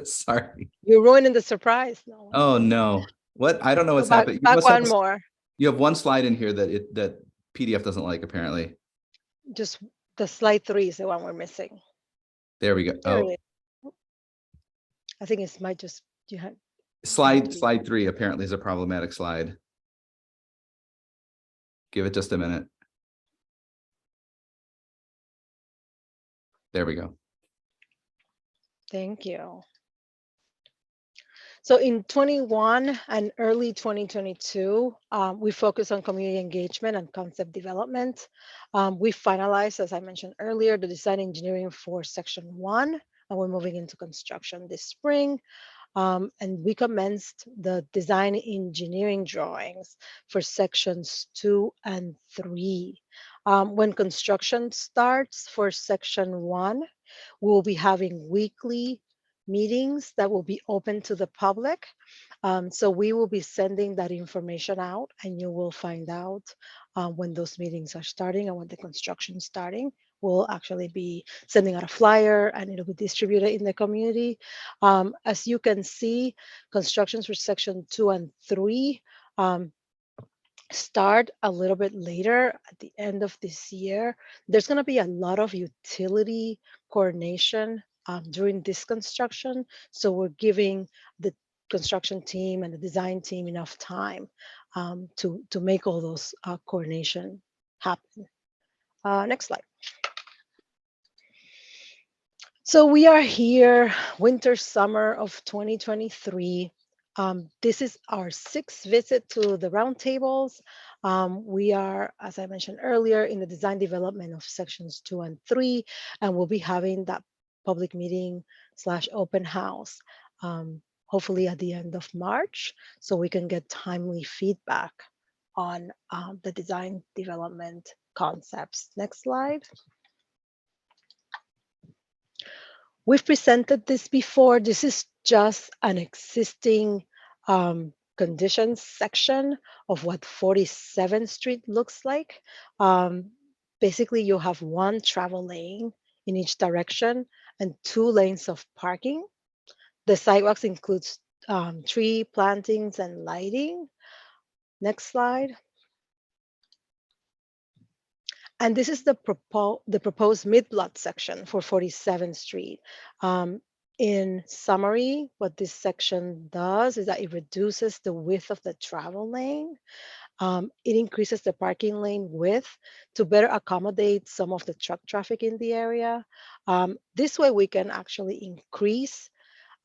Sorry.
You're ruining the surprise. No.
Oh no. What? I don't know what's
Back,
happening. You
back
must have
one more.
You have one slide in here that PDF doesn't like, apparently.
Just the slide 3 is the one we're missing.
There we go.
There
Oh,
it is. I think it might just, you had
slide 3 apparently is a problematic slide. Give it just a minute. There we go.
Thank you. So in 21 and early 2022, we focused on community engagement and concept development. We finalized, as I mentioned earlier, the design engineering for section 1, and we're moving into construction this spring. And we commenced the design engineering drawings for sections 2 and 3. When construction starts for section 1, we'll be having weekly meetings that will be open to the public. So we will be sending that information out, and you will find out when those meetings are starting and when the construction is starting. We'll actually be sending out a flyer, and it'll be distributed in the community. As you can see, constructions for section 2 and 3 start a little bit later at the end of this year. There's going to be a lot of utility coordination during this construction. So we're giving the construction team and the design team enough time to make all those coordination happen. Next slide. So we are here, winter, summer of 2023. This is our 6th visit to the roundtables. We are, as I mentioned earlier, in the design development of sections 2 and 3, and we'll be having that public meeting / open house, hopefully at the end of March, so we can get timely feedback on the design development concepts. Next slide. We've presented this before. This is just an existing conditions section of what 47th Street looks like. Basically, you have 1 travel lane in each direction and 2 lanes of parking. The sidewalks includes tree plantings and lighting. Next slide. And this is the proposed mid-block section for 47th Street. In summary, what this section does is that it reduces the width of the travel lane. It increases the parking lane width to better accommodate some of the truck traffic in the area. This way we can actually increase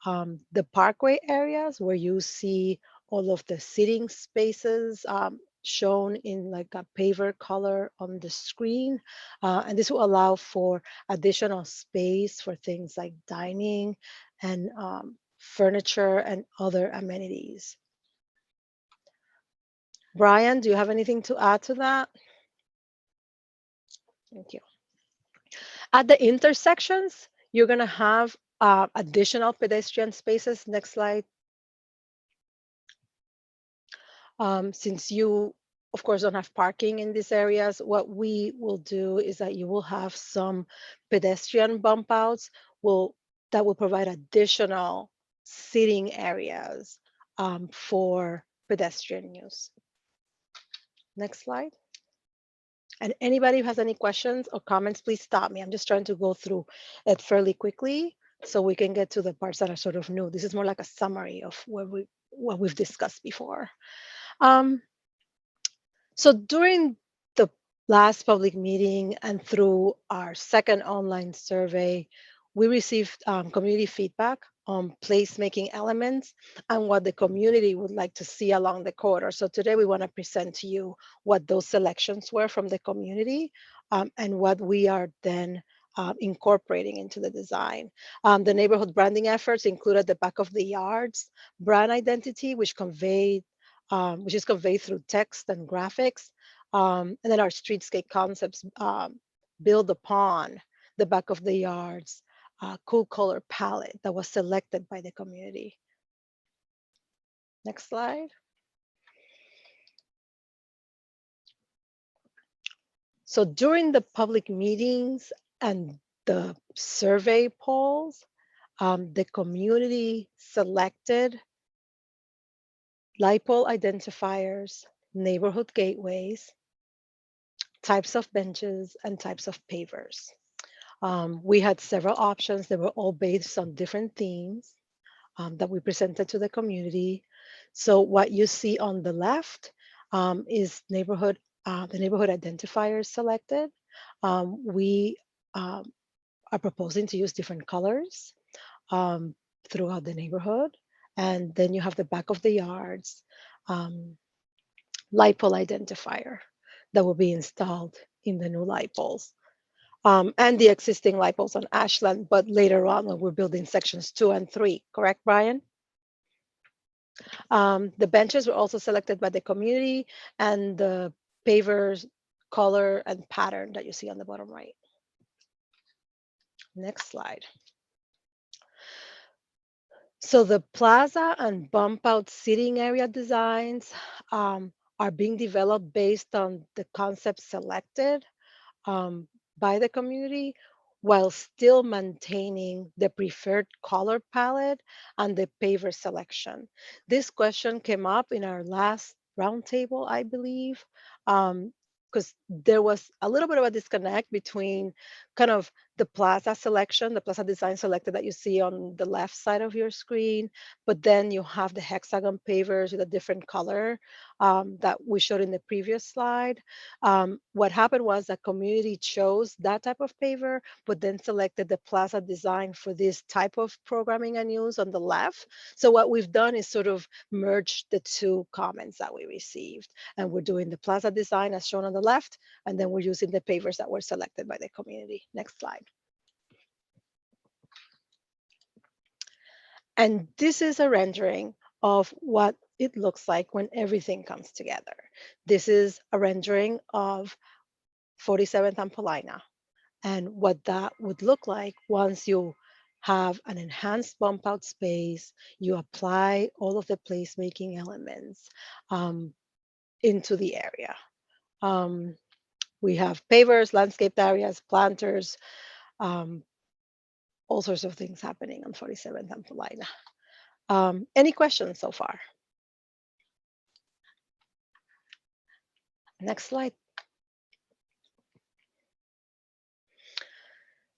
the parkway areas where you see all of the seating spaces shown in like a paver color on the screen. And this will allow for additional space for things like dining and furniture and other amenities. Brian, do you have anything to add to that? Thank you. At the intersections, you're going to have additional pedestrian spaces. Next slide. Since you, of course, don't have parking in these areas, what we will do is that you will have some pedestrian bump outs that will provide additional seating areas for pedestrian use. Next slide. And anybody who has any questions or comments, please stop me. I'm just trying to go through it fairly quickly so we can get to the parts that are sort of new. This is more like a summary of what we've discussed before. So during the last public meeting and through our second online survey, we received community feedback on placemaking elements and what the community would like to see along the corridor. So today we want to present to you what those selections were from the community and what we are then incorporating into the design. The neighborhood branding efforts included the back of the yards brand identity, which is conveyed through text and graphics. And then our streetscape concepts build upon the back of the yards cool color palette that was selected by the community. Next slide. So during the public meetings and the survey polls, the community selected light pole identifiers, neighborhood gateways, types of benches, and types of pavers. We had several options that were all based on different themes that we presented to the community. So what you see on the left is the neighborhood identifiers selected. We are proposing to use different colors throughout the neighborhood. And then you have the back of the yards light pole identifier that will be installed in the new light poles. And the existing light poles on Ashland, but later on when we're building sections 2 and 3, correct, Brian? The benches were also selected by the community and the pavers color and pattern that you see on the bottom right. Next slide. So the plaza and bump out seating area designs are being developed based on the concept selected by the community while still maintaining the preferred color palette and the paver selection. This question came up in our last roundtable, I believe, because there was a little bit of a disconnect between kind of the plaza selection, the plaza design selected that you see on the left side of your screen, but then you have the hexagon pavers with a different color that we showed in the previous slide. What happened was that community chose that type of paver, but then selected the plaza design for this type of programming and use on the left. So what we've done is sort of merge the two comments that we received. And we're doing the plaza design as shown on the left, and then we're using the pavers that were selected by the community. Next slide. And this is a rendering of what it looks like when everything comes together. This is a rendering of 47th and Paulina and what that would look like once you have an enhanced bump out space, you apply all of the placemaking elements into the area. We have pavers, landscaped areas, planters, all sorts of things happening on 47th and Paulina. Any questions so far? Next slide.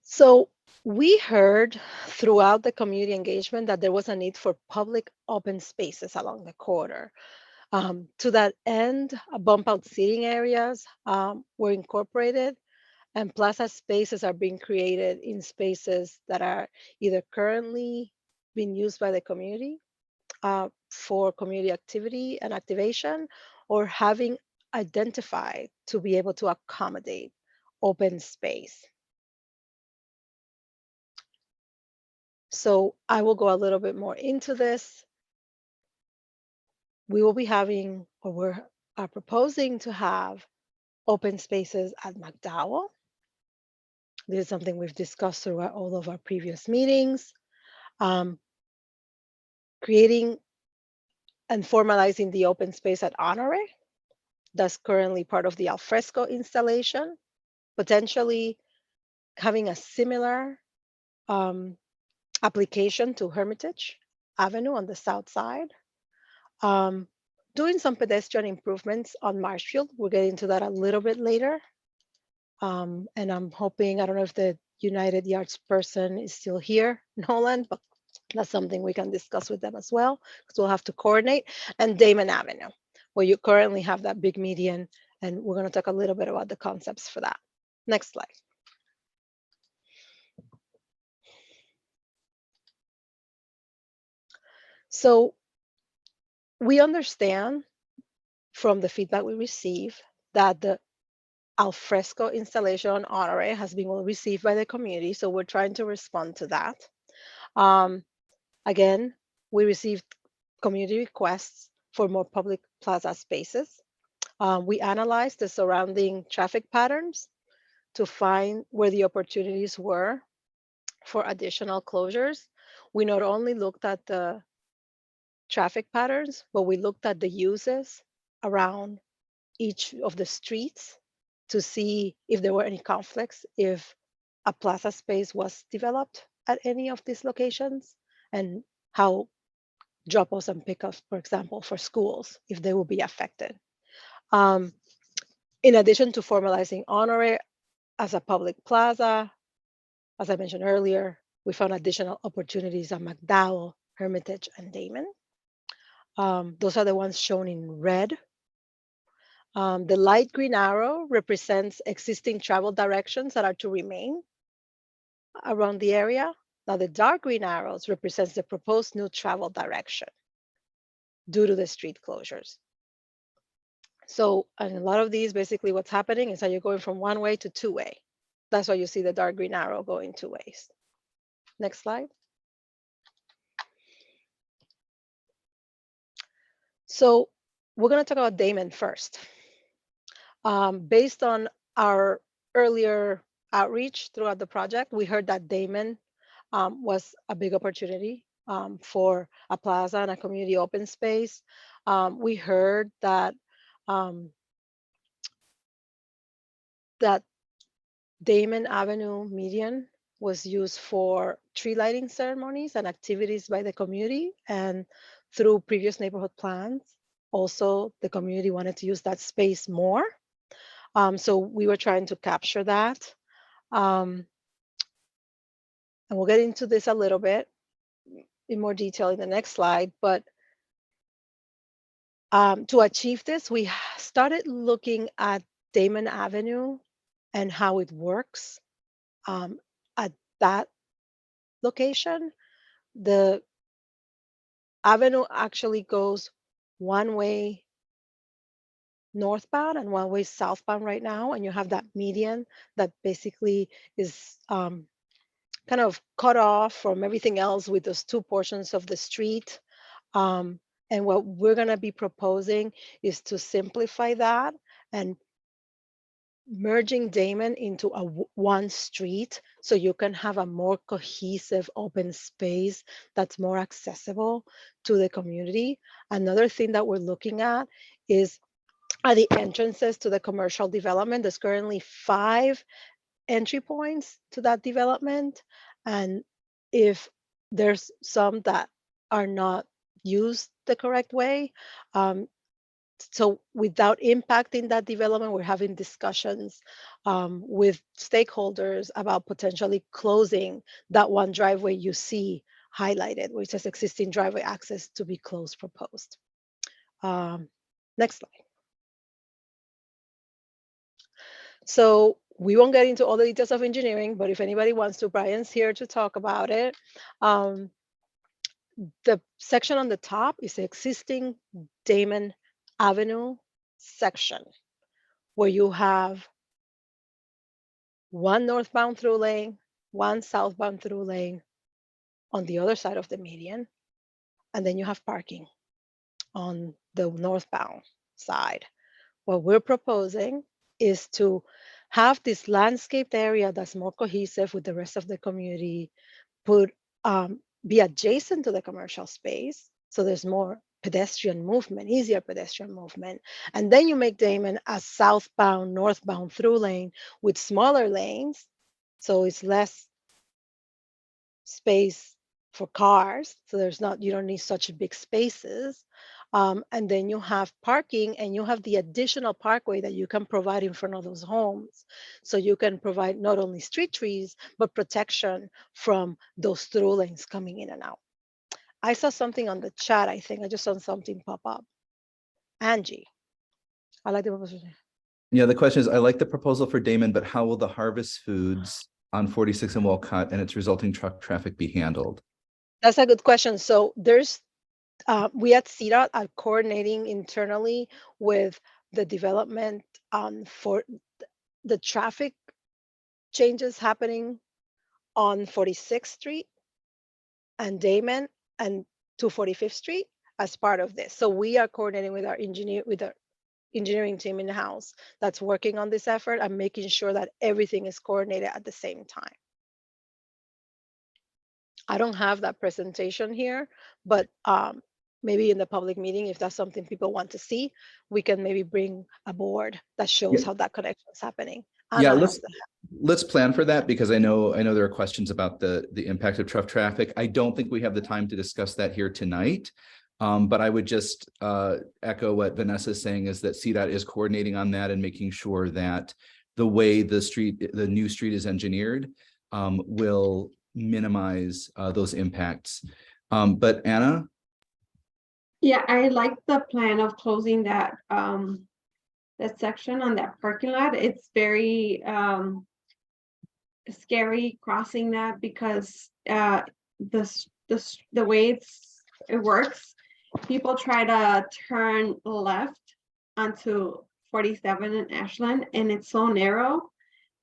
So we heard throughout the community engagement that there was a need for public open spaces along the corridor. To that end, bump out seating areas were incorporated, and plaza spaces are being created in spaces that are either currently being used by the community for community activity and activation, or having identified to be able to accommodate open space. So I will go a little bit more into this. We will be having, or we're proposing to have open spaces at McDowell. This is something we've discussed throughout all of our previous meetings. Creating and formalizing the open space at Honore. That's currently part of the alfresco installation. Potentially having a similar application to Hermitage Avenue on the south side. Doing some pedestrian improvements on Marshfield. We'll get into that a little bit later And I'm hoping, I don't know if the United Yards person is still here, Nolan, but that's something we can discuss with them as well, because we'll have to coordinate. And Damon Avenue, where you currently have that big median, and we're going to talk a little bit about the concepts for that. Next slide. So we understand from the feedback we receive that the alfresco installation on Honore has been well received by the community, so we're trying to respond to that. Again, we received community requests for more public plaza spaces. We analyzed the surrounding traffic patterns to find where the opportunities were for additional closures. We not only looked at the traffic patterns, but we looked at the uses around each of the streets to see if there were any conflicts, if a plaza space was developed at any of these locations, and how drop-offs and pickups, for example, for schools, if they will be affected. In addition to formalizing Honore as a public plaza, as I mentioned earlier, we found additional opportunities at McDowell, Hermitage, and Damon. Those are the ones shown in red. The light green arrow represents existing travel directions that are to remain around the area. Now the dark green arrows represents the proposed new travel direction due to the street closures. So, and a lot of these, basically what's happening is that you're going from one way to two way. That's why you see the dark green arrow going two ways. Next slide. So we're going to talk about Damon first. Based on our earlier outreach throughout the project, we heard that Damon was a big opportunity for a plaza and a community open space. We heard that that Damon Avenue median was used for tree lighting ceremonies and activities by the community, and through previous neighborhood plans, also the community wanted to use that space more. So we were trying to capture that. And we'll get into this a little bit in more detail in the next slide, but to achieve this, we started looking at Damon Avenue and how it works at that location. The avenue actually goes one way northbound and one way southbound right now, and you have that median that basically is kind of cut off from everything else with those two portions of the street. And what we're going to be proposing is to simplify that and merging Damon into a one street, so you can have a more cohesive open space that's more accessible to the community. Another thing that we're looking at is the entrances to the commercial development. There's currently 5 entry points to that development, and if there's some that are not used the correct way, so without impacting that development, we're having discussions with stakeholders about potentially closing that one driveway you see highlighted, which says existing driveway access to be closed proposed. Next slide. So we won't get into all the details of engineering, but if anybody wants to, Brian's here to talk about it. The section on the top is the existing Damon Avenue section, where you have one northbound through lane, one southbound through lane on the other side of the median, and then you have parking on the northbound side. What we're proposing is to have this landscaped area that's more cohesive with the rest of the community, be adjacent to the commercial space, so there's more pedestrian movement, easier pedestrian movement. And then you make Damon a southbound, northbound through lane with smaller lanes, so it's less space for cars. So you don't need such big spaces. And then you have parking, and you have the additional parkway that you can provide in front of those homes. So you can provide not only street trees, but protection from those through lanes coming in and out. I saw something on the chat. I think I just saw something pop up. Angie, I like the proposal.
Yeah, the question is, I like the proposal for Damon, but how will the Harvest Foods on 46 and Walcott and its resulting truck traffic be handled?
That's a good question. So there's, we at CDOT are coordinating internally with the development for the traffic changes happening on 46th Street and Damon and 245th Street as part of this. So we are coordinating with our engineering team in the house that's working on this effort and making sure that everything is coordinated at the same time. I don't have that presentation here, but maybe in the public meeting, if that's something people want to see, we can maybe bring a board that shows how that connection is happening.
Yeah,
Anna
let's plan for that, because I know there are questions about the impact of truck traffic. I don't think we have the time to discuss that here tonight. But I would just echo what Vanessa is saying, is that CDOT is coordinating on that and making sure that the way the new street is engineered will minimize those impacts. But Anna?
Yeah, I like the plan of closing that that section on that parking lot. It's very scary crossing that, because the way it works, people try to turn left onto 47 in Ashland, and it's so narrow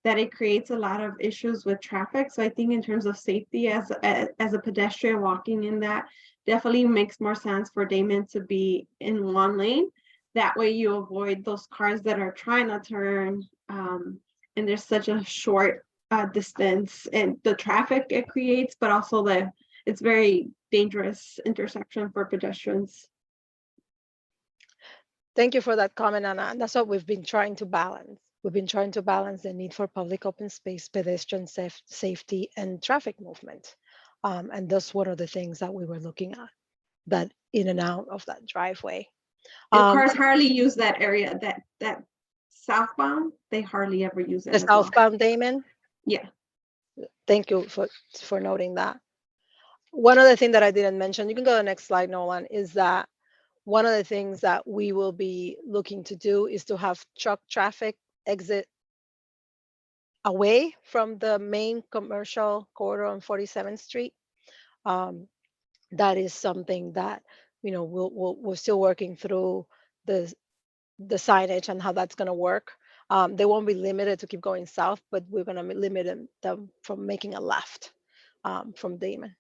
that it creates a lot of issues with traffic. So I think in terms of safety as a pedestrian walking in that, definitely makes more sense for Damon to be in one lane. That way you avoid those cars that are trying to turn, and there's such a short distance and the traffic it creates, but also it's very dangerous intersection for pedestrians.
Thank you for that comment, Anna. And that's what we've been trying to balance. We've been trying to balance the need for public open space, pedestrian safety, and traffic movement. And that's one of the things that we were looking at, that in and out of that driveway.
Cars hardly use that area, that southbound, they hardly ever use it.
The southbound Damon?
Yeah.
Thank you for noting that. One other thing that I didn't mention, you can go to the next slide, Nolan, is that one of the things that we will be looking to do is to have truck traffic exit away from the main commercial corridor on 47th Street. That is something that, we're still working through the signage and how that's going to work. They won't be limited to keep going south, but we're going to limit them from making a left from Damon.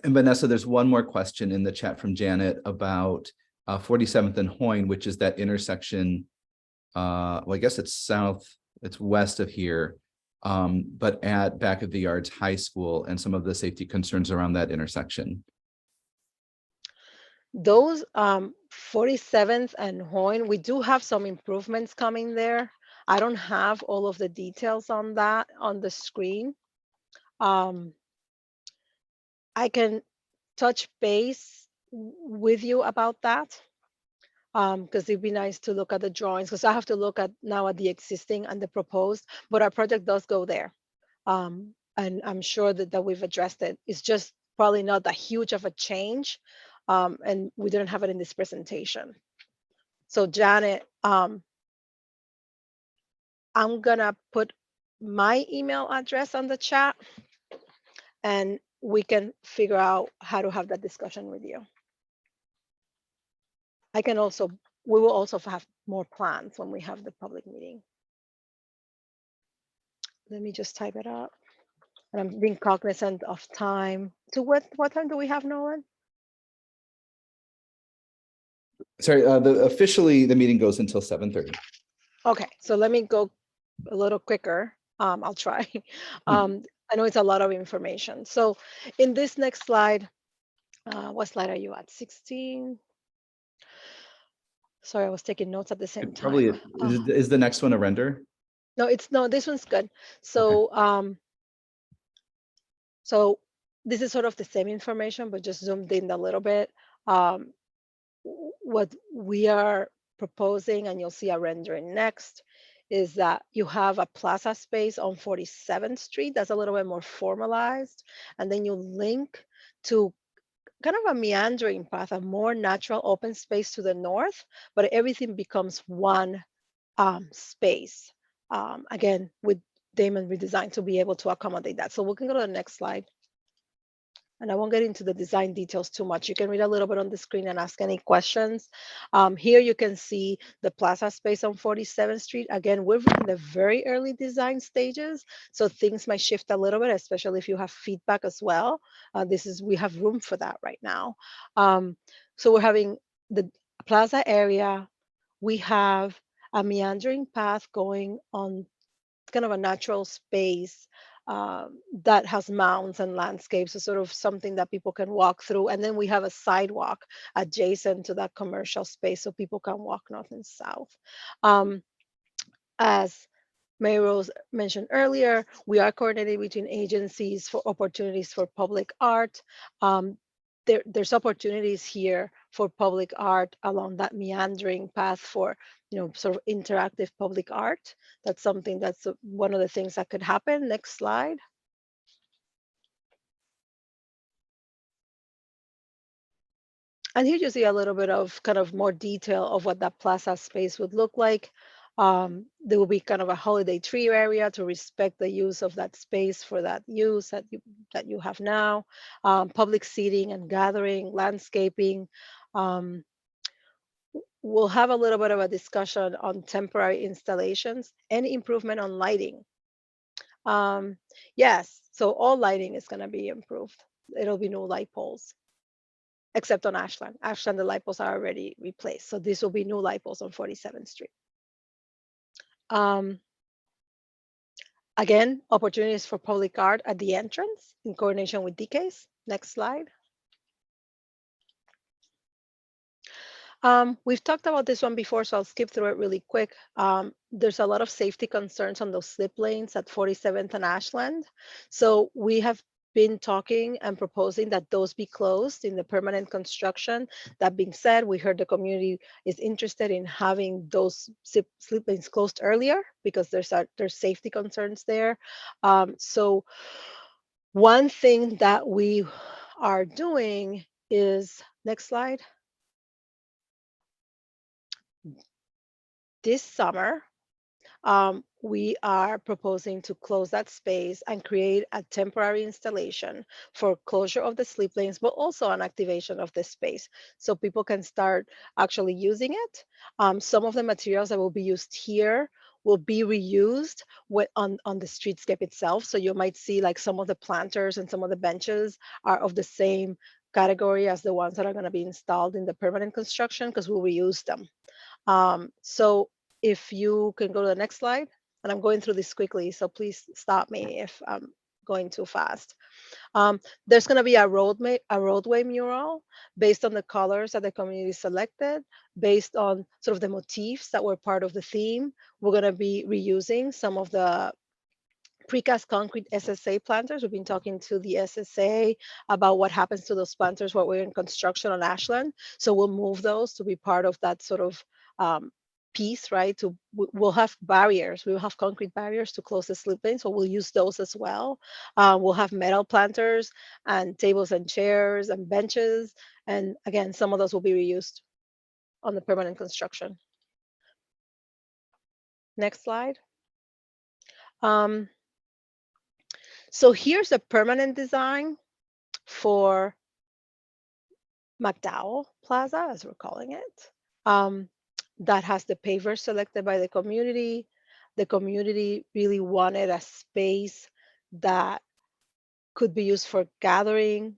And Vanessa, there's one more question in the chat from Janet about 47th and Hoyne, which is that intersection. Well, I guess it's west of here, but at back of the yards high school, and some of the safety concerns around that intersection.
Those 47th and Hoyne, we do have some improvements coming there. I don't have all of the details on that on the screen. I can touch base with you about that, because it'd be nice to look at the drawings, because I have to look at the existing and the proposed, but our project does go there. And I'm sure that we've addressed it. It's just probably not that huge of a change. And we didn't have it in this presentation. So Janet, I'm gonna put my email address on the chat, and we can figure out how to have that discussion with you. We will also have more plans when we have the public meeting. Let me just type it up. And I'm being cognizant of time. To what time do we have, Nolan?
Sorry, officially the meeting goes until 7:30.
Okay, so let me go a little quicker. I'll try. I know it's a lot of information. So in this next slide, what slide are you at? 16? Sorry, I was taking notes at the same time.
Probably is the next one a render?
No, this one's good. So okay. So this is sort of the same information, but just zoomed in a little bit. what we are proposing, and you'll see a rendering next, is that you have a plaza space on 47th Street that's a little bit more formalized, and then you link to kind of a meandering path, a more natural open space to the north, but everything becomes one space. Again, with Damon redesigned to be able to accommodate that. So we can go to the next slide. And I won't get into the design details too much. You can read a little bit on the screen and ask any questions. Here you can see the plaza space on 47th Street. Again, we're in the very early design stages, so things might shift a little bit, especially if you have feedback as well. We have room for that right now. So we're having the plaza area. We have a meandering path going on kind of a natural space that has mounds and landscapes, so sort of something that people can walk through. And then we have a sidewalk adjacent to that commercial space so people can walk north and south. As Mayor Rose mentioned earlier, we are coordinating between agencies for opportunities for public art. There's opportunities here for public art along that meandering path for, sort of interactive public art. That's something that's one of the things that could happen. Next slide. And here you see a little bit of kind of more detail of what that plaza space would look like. There will be kind of a holiday tree area to respect the use of that space for that use that you have now. Public seating and gathering, landscaping. We'll have a little bit of a discussion on temporary installations and improvement on lighting. Yes, so all lighting is going to be improved. It'll be new light poles, except on Ashland. Ashland, the light poles are already replaced. So this will be new light poles on 47th Street. Again, opportunities for public art at the entrance in coordination with DKs. Next slide. We've talked about this one before, so I'll skip through it really quick. There's a lot of safety concerns on those slip lanes at 47th and Ashland. So we have been talking and proposing that those be closed in the permanent construction. That being said, we heard the community is interested in having those slip lanes closed earlier because there's safety concerns there. So one thing that we are doing is, next slide. This summer, we are proposing to close that space and create a temporary installation for closure of the slip lanes, but also an activation of the space so people can start actually using it. Some of the materials that will be used here will be reused on the streetscape itself. So you might see like some of the planters and some of the benches are of the same category as the ones that are going to be installed in the permanent construction because we'll reuse them. So if you can go to the next slide, and I'm going through this quickly, so please stop me if I'm going too fast. There's going to be a roadway mural based on the colors that the community selected, based on sort of the motifs that were part of the theme. We're going to be reusing some of the precast concrete SSA planters. We've been talking to the SSA about what happens to those planters while we're in construction on Ashland. So we'll move those to be part of that sort of piece, right? We'll have barriers. We'll have concrete barriers to close the slip lane, so we'll use those as well. We'll have metal planters and tables and chairs and benches. And again, some of those will be reused on the permanent construction. Next slide. So here's a permanent design for McDowell Plaza, as we're calling it. That has the pavers selected by the community. The community really wanted a space that could be used for gathering,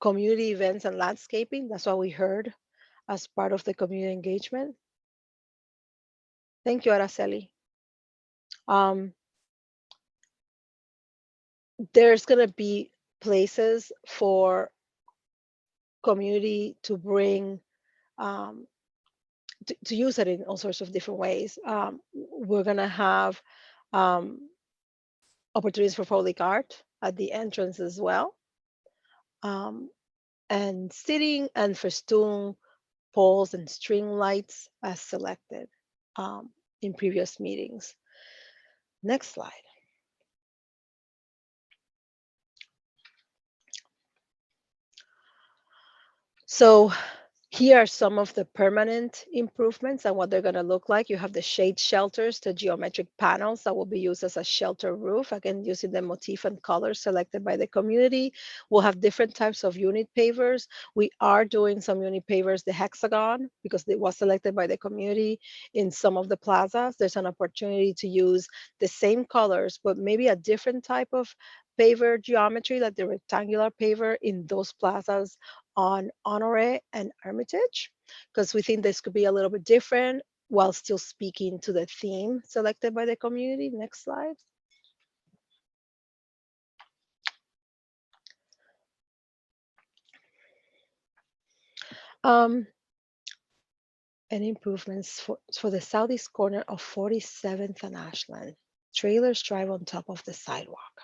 community events and landscaping. That's what we heard as part of the community engagement. Thank you, Araceli. There's going to be places for community to bring to use it in all sorts of different ways. We're going to have opportunities for public art at the entrance as well. And sitting and festoon poles and string lights as selected in previous meetings. Next slide. So here are some of the permanent improvements and what they're going to look like. You have the shade shelters, the geometric panels that will be used as a shelter roof, again, using the motif and colors selected by the community. We'll have different types of unit pavers. We are doing some unit pavers, the hexagon, because it was selected by the community in some of the plazas. There's an opportunity to use the same colors, but maybe a different type of paver geometry, like the rectangular paver in those plazas on Honore and Hermitage, because we think this could be a little bit different while still speaking to the theme selected by the community. Next slide. And improvements for the southeast corner of 47th and Ashland. Trailers drive on top of the sidewalk.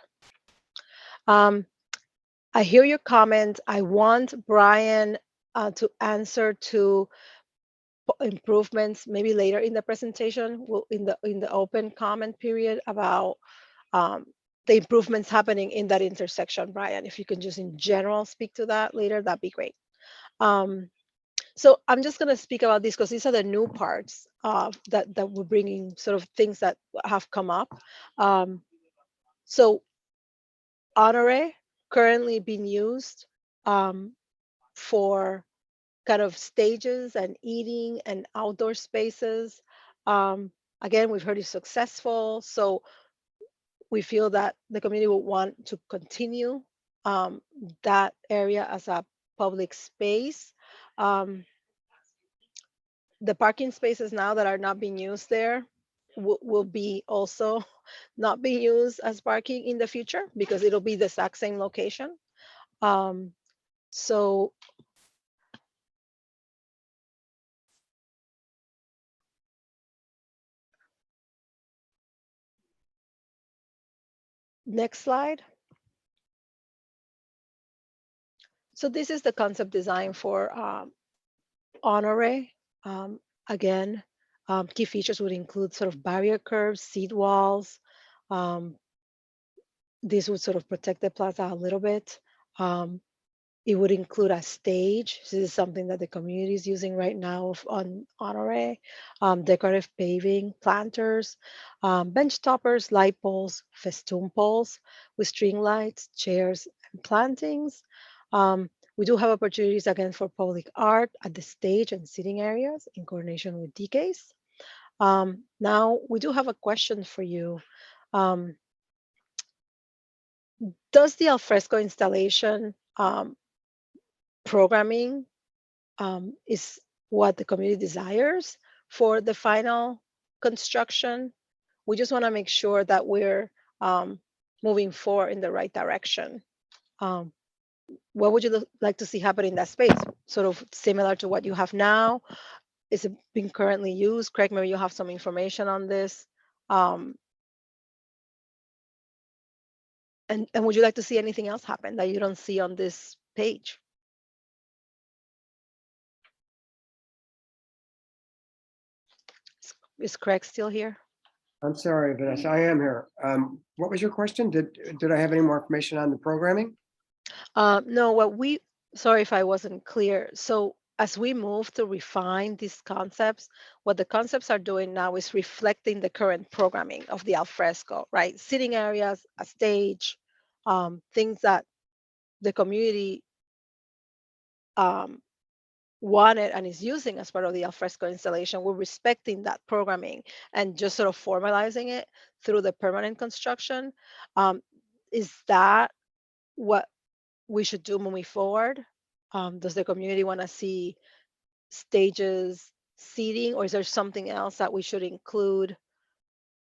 I hear your comment. I want Brian to answer to improvements maybe later in the presentation, in the open comment period about the improvements happening in that intersection. Brian, if you can just in general speak to that later, that'd be great. So I'm just going to speak about these because these are the new parts that we're bringing, sort of things that have come up. So Honore currently being used for kind of stages and eating and outdoor spaces. Again, we've heard it's successful, so we feel that the community will want to continue that area as a public space. The parking spaces now that are not being used there will be also not being used as parking in the future because it'll be the exact same location. So next slide. So this is the concept design for Honore. Again, key features would include sort of barrier curves, seat walls. This would sort of protect the plaza a little bit. It would include a stage. This is something that the community is using right now on Honore. Decorative paving, planters, bench toppers, light poles, festoon poles with string lights, chairs, and plantings. We do have opportunities again for public art at the stage and sitting areas in coordination with DKs. Now, we do have a question for you. Does the alfresco installation programming is what the community desires for the final construction? We just want to make sure that we're moving forward in the right direction. What would you like to see happen in that space? Sort of similar to what you have now? Is it being currently used? Craig, maybe you have some information on this. And would you like to see anything else happen that you don't see on this page? Is Craig still here?
I'm sorry, Vanessa, I am here. What was your question? Did I have any more information on the programming?
No, sorry if I wasn't clear. So as we move to refine these concepts, what the concepts are doing now is reflecting the current programming of the alfresco, right? Sitting areas, a stage, things that the community wanted and is using as part of the alfresco installation. We're respecting that programming and just sort of formalizing it through the permanent construction. Is that what we should do moving forward? Does the community want to see stages, seating, or is there something else that we should include?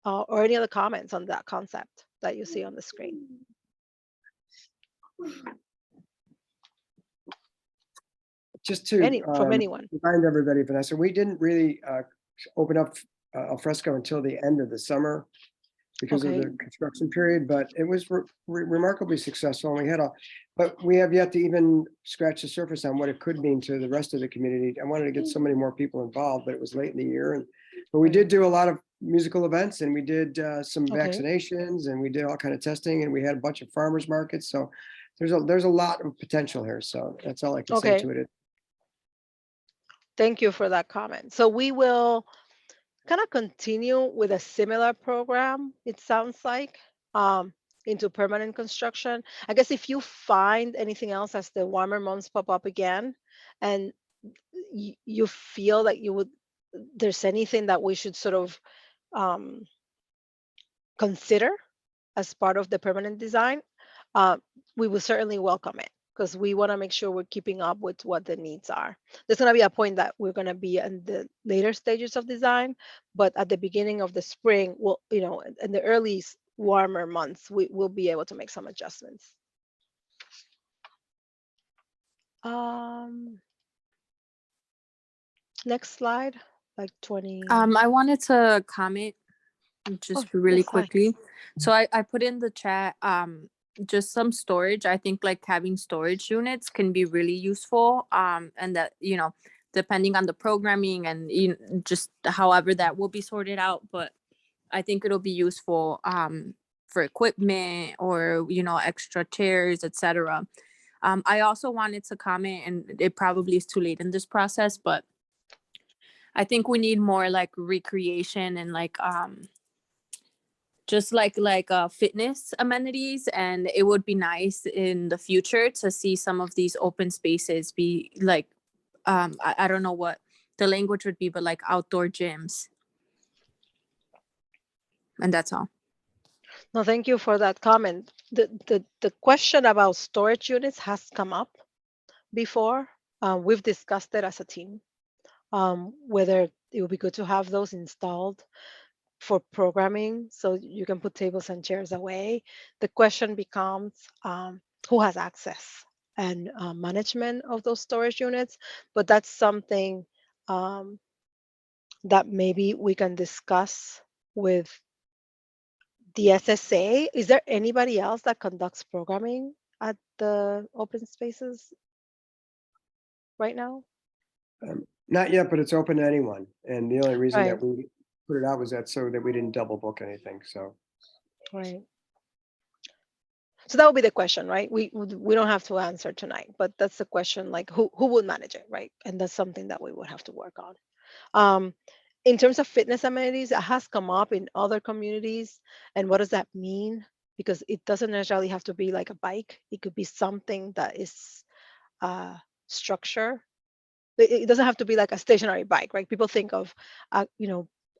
Or any other comments on that concept that you see on the screen?
Just to
from anyone.
remind everybody, Vanessa, we didn't really open up alfresco until the end of the summer. because of
Okay.
the construction period, but it was remarkably successful. And but we have yet to even scratch the surface on what it could mean to the rest of the community. I wanted to get so many more people involved, but it was late in the year. But we did do a lot of musical events, and we did some
Okay.
vaccinations, and we did all kind of testing, and we had a bunch of farmers markets. So there's a lot of potential here. So that's all I can say
Okay.
to it.
Thank you for that comment. So we will kind of continue with a similar program, it sounds like, into permanent construction. I guess if you find anything else as the warmer months pop up again, and you feel that there's anything that we should sort of consider as part of the permanent design, we will certainly welcome it, because we want to make sure we're keeping up with what the needs are. There's going to be a point that we're going to be in the later stages of design, but at the beginning of the spring, we'll, in the early warmer months, we will be able to make some adjustments. Next slide, like 20.
I wanted to comment just really
yes, hi.
quickly. So I put in the chat just some storage. I think like having storage units can be really useful. And that, depending on the programming and just however that will be sorted out. But I think it'll be useful for equipment or, extra chairs, etc. I also wanted to comment, and it probably is too late in this process, but I think we need more like recreation and like just like fitness amenities, and it would be nice in the future to see some of these open spaces be like I don't know what the language would be, but like outdoor gyms. And that's all.
No, thank you for that comment. The question about storage units has come up before. We've discussed it as a team, whether it would be good to have those installed for programming so you can put tables and chairs away. The question becomes who has access and management of those storage units, but that's something that maybe we can discuss with the SSA. Is there anybody else that conducts programming at the open spaces right now?
Not yet, but it's open to anyone. And the only reason
Right.
that we put it out was that so that we didn't double book anything. So
Right. So that would be the question, right? We don't have to answer tonight, but that's the question, like who would manage it, right? And that's something that we would have to work on. In terms of fitness amenities, it has come up in other communities. And what does that mean? Because it doesn't necessarily have to be like a bike. It could be something that is structure. It doesn't have to be like a stationary bike, right? People think of,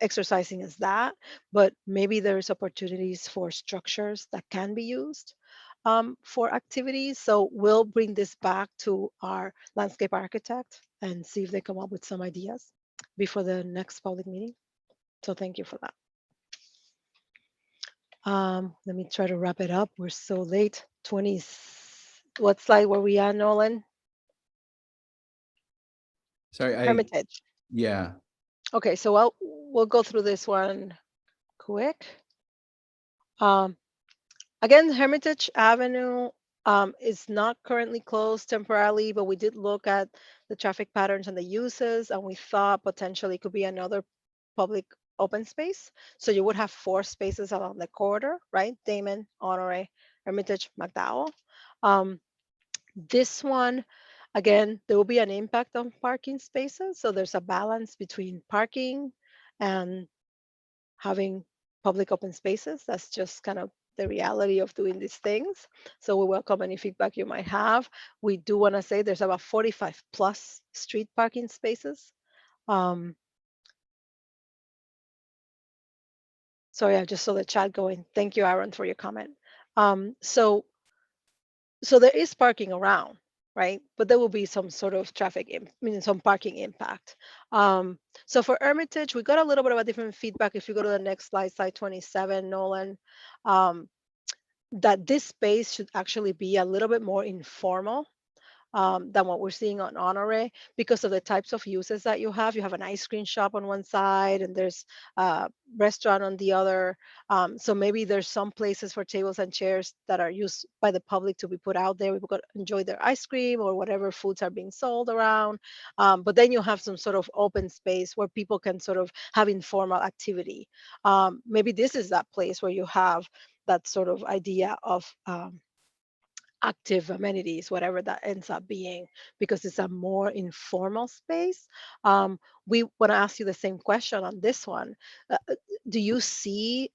exercising as that, but maybe there's opportunities for structures that can be used for activities. So we'll bring this back to our landscape architect and see if they come up with some ideas before the next public meeting. So thank you for that. Let me try to wrap it up. We're so late. What slide were we on, Nolan?
Sorry,
Hermitage.
Yeah.
Okay, so we'll go through this one quick. Again, Hermitage Avenue is not currently closed temporarily, but we did look at the traffic patterns and the uses, and we thought potentially it could be another public open space. So you would have 4 spaces along the corridor, right? Damon, Honore, Hermitage, McDowell. This one, again, there will be an impact on parking spaces. So there's a balance between parking and having public open spaces. That's just kind of the reality of doing these things. So we welcome any feedback you might have. We do want to say there's about 45 plus street parking spaces. Sorry, I just saw the chat going. Thank you, Aaron, for your comment. So there is parking around, right? But there will be some sort of some parking impact. So for Hermitage, we got a little bit of a different feedback. If you go to the next slide, slide 27, Nolan, that this space should actually be a little bit more informal. than what we're seeing on Honore because of the types of uses that you have. You have an ice cream shop on one side and there's a restaurant on the other. So maybe there's some places for tables and chairs that are used by the public to be put out there. People could enjoy their ice cream or whatever foods are being sold around. But then you have some sort of open space where people can sort of have informal activity. Maybe this is that place where you have that sort of idea of active amenities, whatever that ends up being, because it's a more informal space. We want to ask you the same question on this one. Do you see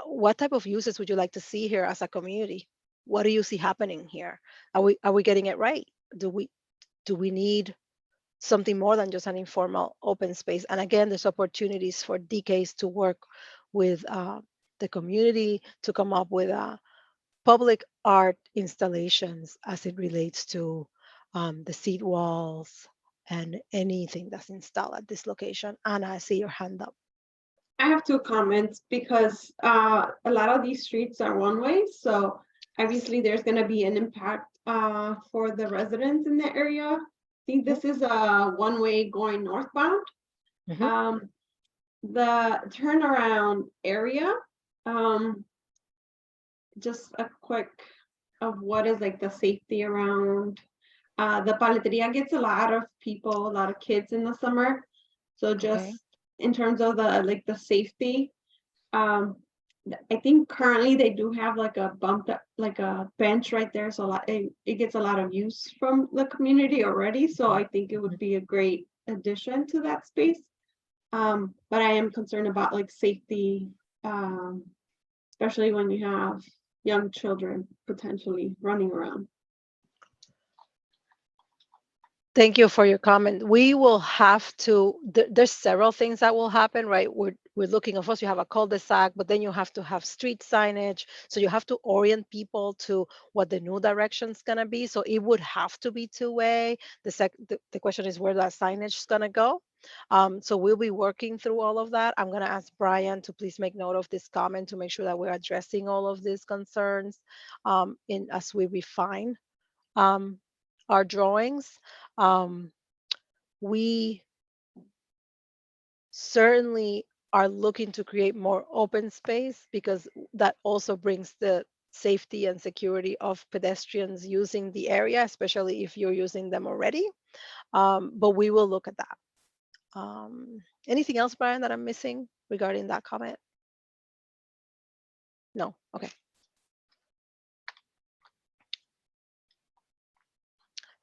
what type of uses would you like to see here as a community? What do you see happening here? Are we getting it right? Do we need something more than just an informal open space? And again, there's opportunities for DKs to work with the community to come up with public art installations as it relates to the seat walls and anything that's installed at this location. Anna, I see your hand up.
I have 2 comments because a lot of these streets are one way, so obviously there's going to be an impact for the residents in the area. I think this is a one-way going northbound.
Mhm.
The turnaround area, just a quick of what is like the safety around. The paleteria gets a lot of people, a lot of kids in the summer. So just
Okay.
in terms of the safety, I think currently they do have like a like a bench right there. So it gets a lot of use from the community already. So I think it would be a great addition to that space. But I am concerned about like safety, especially when you have young children potentially running around.
Thank you for your comment. We will have to, there's several things that will happen, right? We're looking, of course, you have a cul-de-sac, but then you have to have street signage. So you have to orient people to what the new direction's gonna be. So it would have to be two-way. The question is where that signage is gonna go. So we'll be working through all of that. I'm gonna ask Brian to please make note of this comment to make sure that we're addressing all of these concerns as we refine our drawings. We certainly are looking to create more open space because that also brings the safety and security of pedestrians using the area, especially if you're using them already. But we will look at that. Anything else, Brian, that I'm missing regarding that comment? No, okay.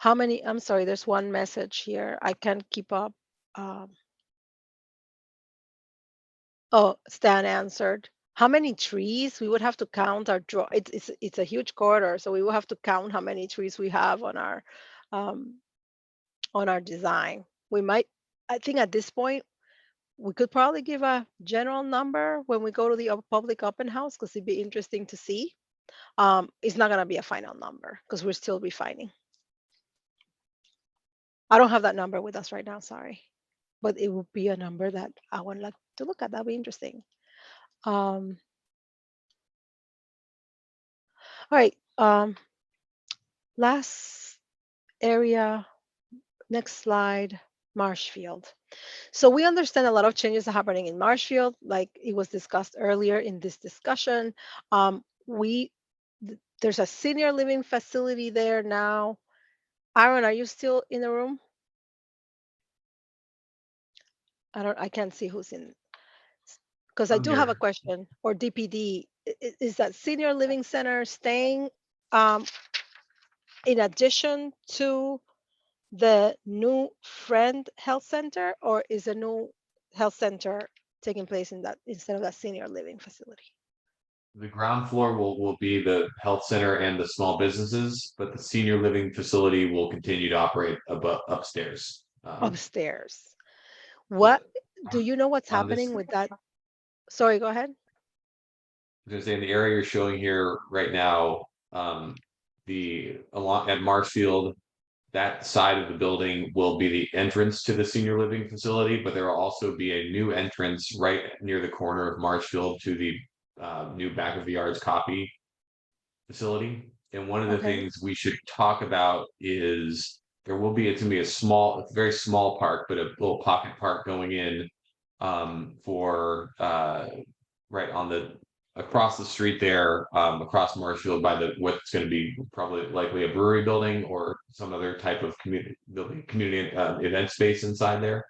How many, I'm sorry, there's one message here. I can't keep up. Oh, Stan answered. How many trees? We would have to count our draw. It's a huge corridor, so we will have to count how many trees we have on our design. We might, I think at this point, we could probably give a general number when we go to the public open house because it'd be interesting to see. It's not gonna be a final number because we're still refining. I don't have that number with us right now, sorry. But it would be a number that I would like to look at. That'd be interesting. All right. Last area, next slide, Marshfield. So we understand a lot of changes are happening in Marshfield, like it was discussed earlier in this discussion. There's a senior living facility there now. Aaron, are you still in the room? I can't see who's in. Because I
I'm
do have a
here.
question, or DPD, is that senior living center staying in addition to the new Friend Health Center, or is a new health center taking place in that instead of that senior living facility?
The ground floor will be the health center and the small businesses, but the senior living facility will continue to operate upstairs.
Upstairs. What do you know what's
on this-
happening with that? Sorry, go ahead.
I was gonna say in the area you're showing here right now, along at Marshfield, that side of the building will be the entrance to the senior living facility, but there will also be a new entrance right near the corner of Marshfield to the new back of the yards copy facility. And one of the
Okay.
things we should talk about is there will be, it's gonna be a very small park, but a little pocket park going in for right on the across the street there, across Marshfield by what's going to be probably likely a brewery building or some other type of community event space inside there.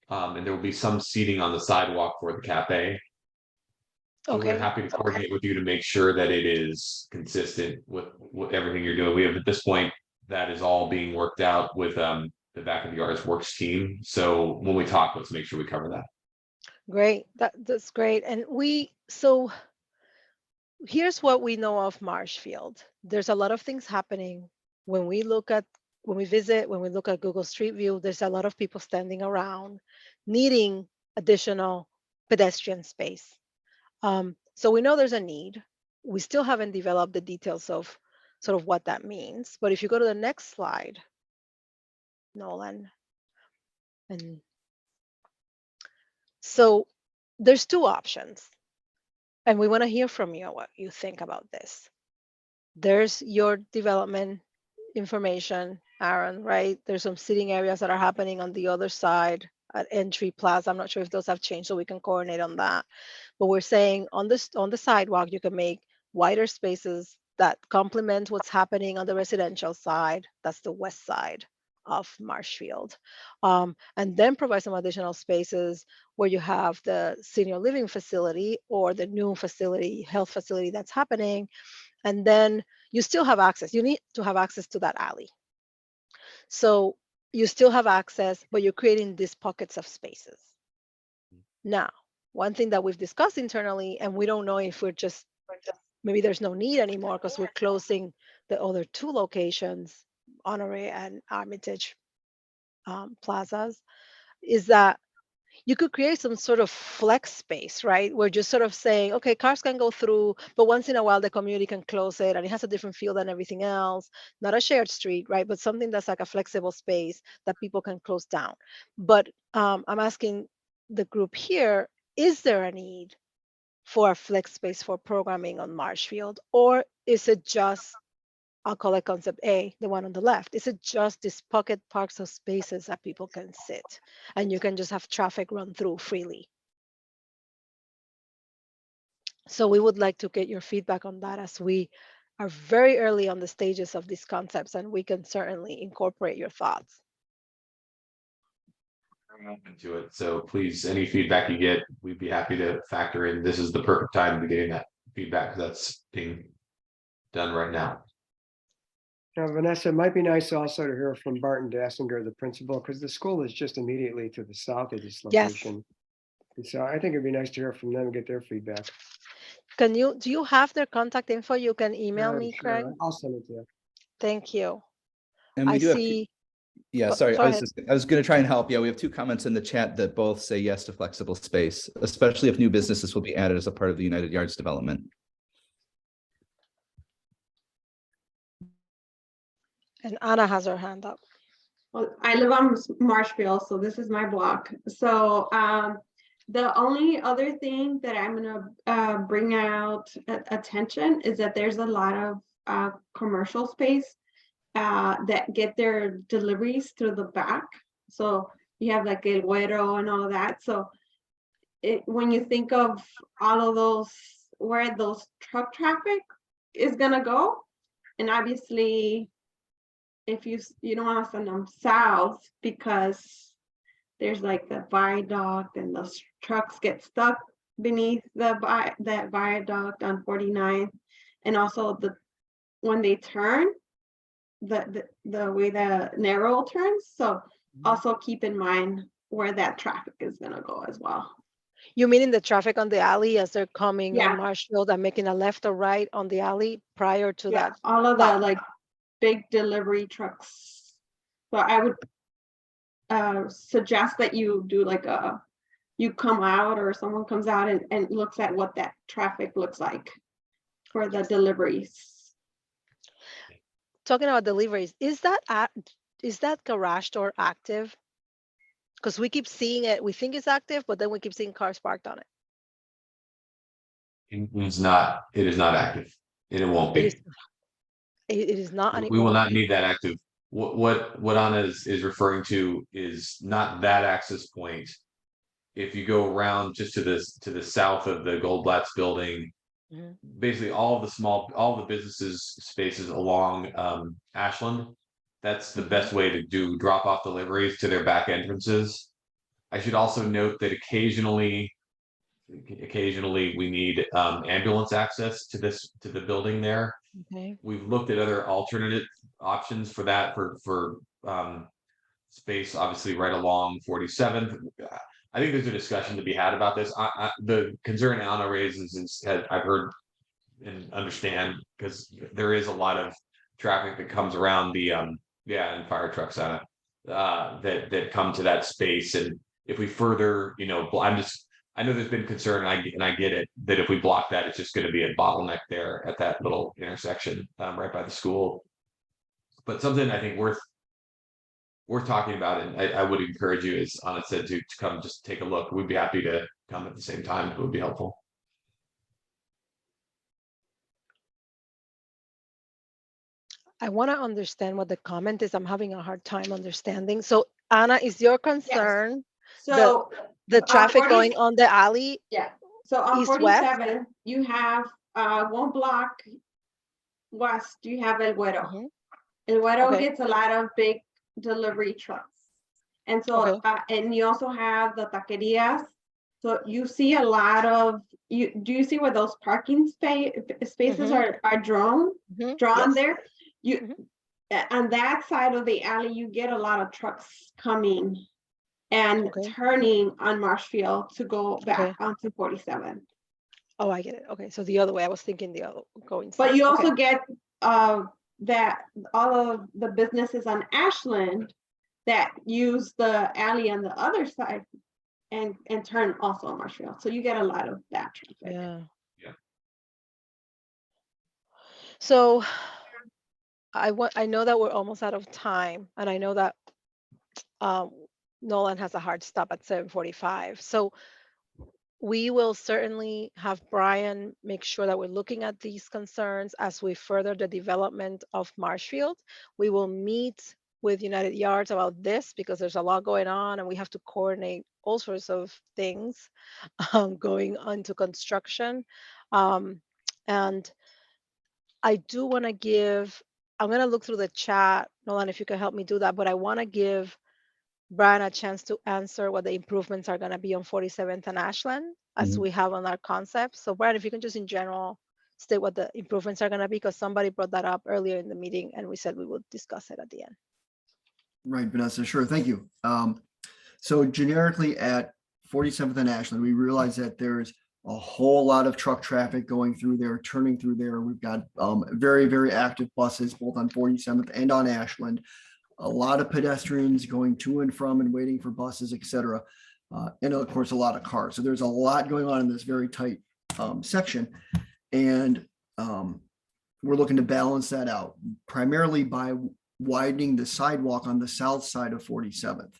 And there will be some seating on the sidewalk for the cafe. So we're
Okay.
happy to coordinate with you to make sure that it is consistent with everything you're doing. We have at this point that is all being worked out with the Back of the Yards Works team. So when we talk, let's make sure we cover that.
Great. That's great. And so here's what we know of Marshfield. There's a lot of things happening when we look at when we visit, when we look at Google Street View, there's a lot of people standing around needing additional pedestrian space. So we know there's a need. We still haven't developed the details of sort of what that means. But if you go to the next slide, Nolan, and so there's two options. And we want to hear from you what you think about this. There's your development information, Aaron, right? There's some sitting areas that are happening on the other side at Entry Plaza. I'm not sure if those have changed, so we can coordinate on that. But we're saying on the sidewalk, you can make wider spaces that complement what's happening on the residential side. That's the west side of Marshfield. And then provide some additional spaces where you have the senior living facility or the new facility, health facility that's happening. And then you still have access. You need to have access to that alley. So you still have access, but you're creating these pockets of spaces. Now, one thing that we've discussed internally, and we don't know if maybe there's no need anymore because we're closing the other two locations, Honoré and Armitage plazas, is that you could create some sort of flex space, right? We're just sort of saying, okay, cars can go through, but once in a while the community can close it and it has a different feel than everything else. Not a shared street, right? But something that's like a flexible space that people can close down. But I'm asking the group here, is there a need for a flex space for programming on Marshfield? Or is it just, I'll call it concept A, the one on the left. Is it just these pocket parks of spaces that people can sit and you can just have traffic run through freely? So we would like to get your feedback on that as we are very early on the stages of these concepts, and we can certainly incorporate your thoughts.
I'm open to it. So please, any feedback you get, we'd be happy to factor in. This is the perfect time to be getting that feedback that's being done right now.
Now, Vanessa, it might be nice also to hear from Barton Dassinger, the principal, because the school is just immediately to the south of this location. And so I think it'd be nice to hear from them and get their feedback.
Do you have their contact info? You can email me,
Sure.
Craig.
I'll send it to you.
Thank you.
And we
I
do have
see.
Yeah, sorry.
Go
I
ahead.
was going to try and help. Yeah, we have two comments in the chat that both say yes to flexible space, especially if new businesses will be added as a part of the United Yards development.
And Anna has her hand up.
Well, I live on Marshfield, so this is my block. So the only other thing that I'm gonna bring out attention is that there's a lot of commercial space that get their deliveries through the back. So you have like El Güero and all of that. So when you think of all of those, where those truck traffic is gonna go, and obviously if you don't want to send them south because there's like the viaduct and those trucks get stuck beneath that viaduct on 49, and also when they turn the way the narrow turns. So also keep in mind where that traffic is going to go as well.
You mean in the traffic on the alley as they're coming
Yeah.
on Marshfield and making a left or right on the alley prior to that?
All of the like big delivery trucks. So I would suggest that you do like you come out or someone comes out and looks at what that traffic looks like for the deliveries.
Talking about deliveries, is that garage door active? Because we keep seeing it, we think it's active, but then we keep seeing cars parked on it.
It is not active, and it won't be.
It is not
We will
anymore.
not need that active. What Anna is referring to is not that access point. If you go around just to the south of the Goldblatt's building,
Mhm.
basically all the businesses spaces along Ashland, that's the best way to do drop off deliveries to their back entrances. I should also note that occasionally we need ambulance access to the building there.
Okay.
We've looked at other alternative options for that for space, obviously right along 47th. I think there's a discussion to be had about this. The concern Anna raises is I've heard and understand, because there is a lot of traffic that comes around the and fire trucks on it that come to that space. And if we further, I know there's been concern, and I get it, that if we block that, it's just going to be a bottleneck there at that little intersection right by the school. But something I think worth talking about, and I would encourage you, as Anna said, to come just take a look. We'd be happy to come at the same time. It would be helpful.
I want to understand what the comment is. I'm having a hard time understanding. So Anna, is your concern
So
the traffic
40
going on the alley?
Yeah, so on
East west?
47, you have one block west, you have El Güero.
Mhm.
El Güero
Okay.
gets a lot of big delivery trucks. And so,
Okay.
and you also have the taquerias. So you see a lot of, do you see where those parking spaces
Mhm.
are drawn
Mhm.
drawn
Yes.
there? On that side of the alley, you get a lot of trucks coming and
Okay.
turning on Marshfield to go back
Okay.
onto 47.
Oh, I get it. Okay, so the other way. I was thinking the other going
But
south.
you
Okay.
also get that all of the businesses on Ashland that use the alley on the other side and turn also on Marshfield. So you get a lot of that traffic.
Yeah.
Yeah.
So I know that we're almost out of time, and I know that Nolan has a hard stop at 7:45. So we will certainly have Brian make sure that we're looking at these concerns as we further the development of Marshfield. We will meet with United Yards about this because there's a lot going on and we have to coordinate all sorts of things going into construction. And I do want to I'm going to look through the chat, Nolan, if you could help me do that, but I want to give Brian a chance to answer what the improvements are going to be on 47th and Ashland as we have on our concept. So Brian, if you can just in general state what the improvements are going to be, because somebody brought that up earlier in the meeting and we said we would discuss it at the end.
Right, Vanessa, sure, thank you. So generically at 47th and Ashland, we realize that there's a whole lot of truck traffic going through there, turning through there. We've got very, very active buses both on 47th and on Ashland. A lot of pedestrians going to and from and waiting for buses, et cetera. And of course, a lot of cars. So there's a lot going on in this very tight section. And we're looking to balance that out primarily by widening the sidewalk on the south side of 47th.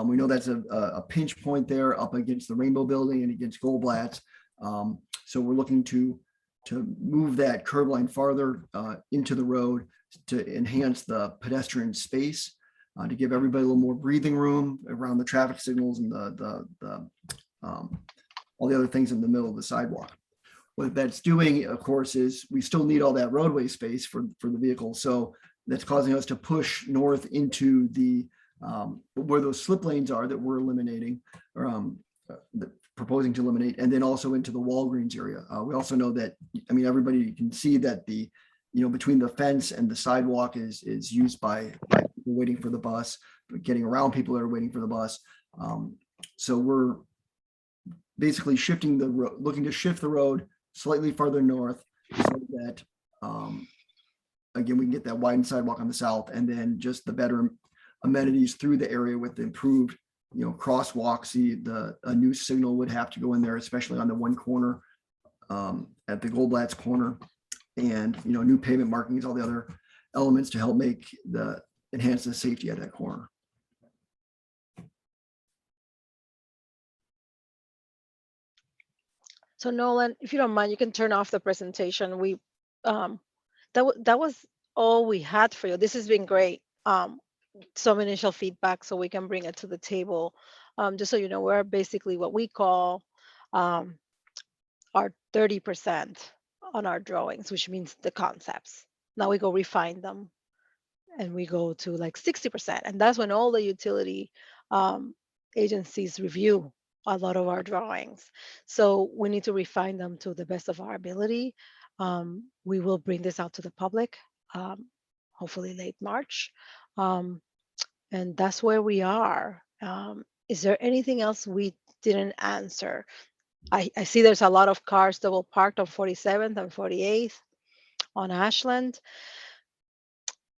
We know that's a pinch point there up against the Rainbow Building and against Goldblatt's. So we're looking to move that curb line farther into the road to enhance the pedestrian space, to give everybody a little more breathing room around the traffic signals and all the other things in the middle of the sidewalk. What that's doing, of course, is we still need all that roadway space for the vehicles. So that's causing us to push north into the where those slip lanes are that we're eliminating or proposing to eliminate, and then also into the Walgreens area. We also know that, I mean, everybody can see that between the fence and the sidewalk is used by people waiting for the bus, but getting around people that are waiting for the bus. So we're basically shifting the road, looking to shift the road slightly farther north so that, again, we can get that widened sidewalk on the south, and then just the better amenities through the area with the improved, crosswalks. A new signal would have to go in there, especially on the one corner at the Goldblatt's corner, and new pavement markings, all the other elements to help enhance the safety at that corner.
So Nolan, if you don't mind, you can turn off the presentation. That was all we had for you. This has been great. Some initial feedback so we can bring it to the table. Just so you know, we're basically what we call our 30% on our drawings, which means the concepts. Now we go refine them and we go to like 60%. And that's when all the utility agencies review a lot of our drawings. So we need to refine them to the best of our ability. We will bring this out to the public, hopefully late March. And that's where we are. Is there anything else we didn't answer? I see there's a lot of cars double parked on 47th and 48th on Ashland.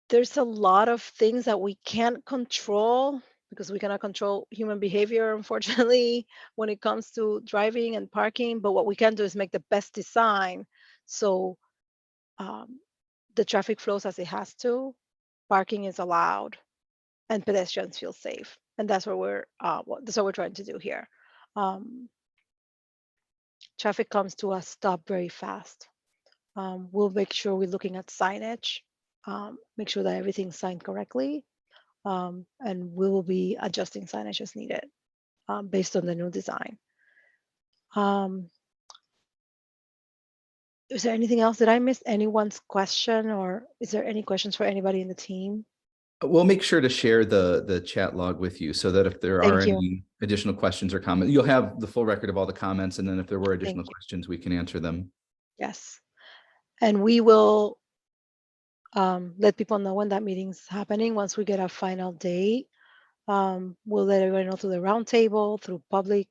There's a lot of things that we can't control because we cannot control human behavior, unfortunately, when it comes to driving and parking. But what we can do is make the best design so the traffic flows as it has to, parking is allowed, and pedestrians feel safe. And that's what we're trying to do here. Traffic comes to a stop very fast. We'll make sure we're looking at signage, make sure that everything's signed correctly, and we will be adjusting signage as needed based on the new design. Is there anything else? Did I miss anyone's question, or is there any questions for anybody in the team?
We'll make sure to share the chat log with you so that if there are any additional questions or comments, you'll have the full record of all the comments. And then if there were additional questions, we can answer them.
Yes. And we will let people know when that meeting's happening. Once we get a final date, we'll let everybody know through the roundtable, through public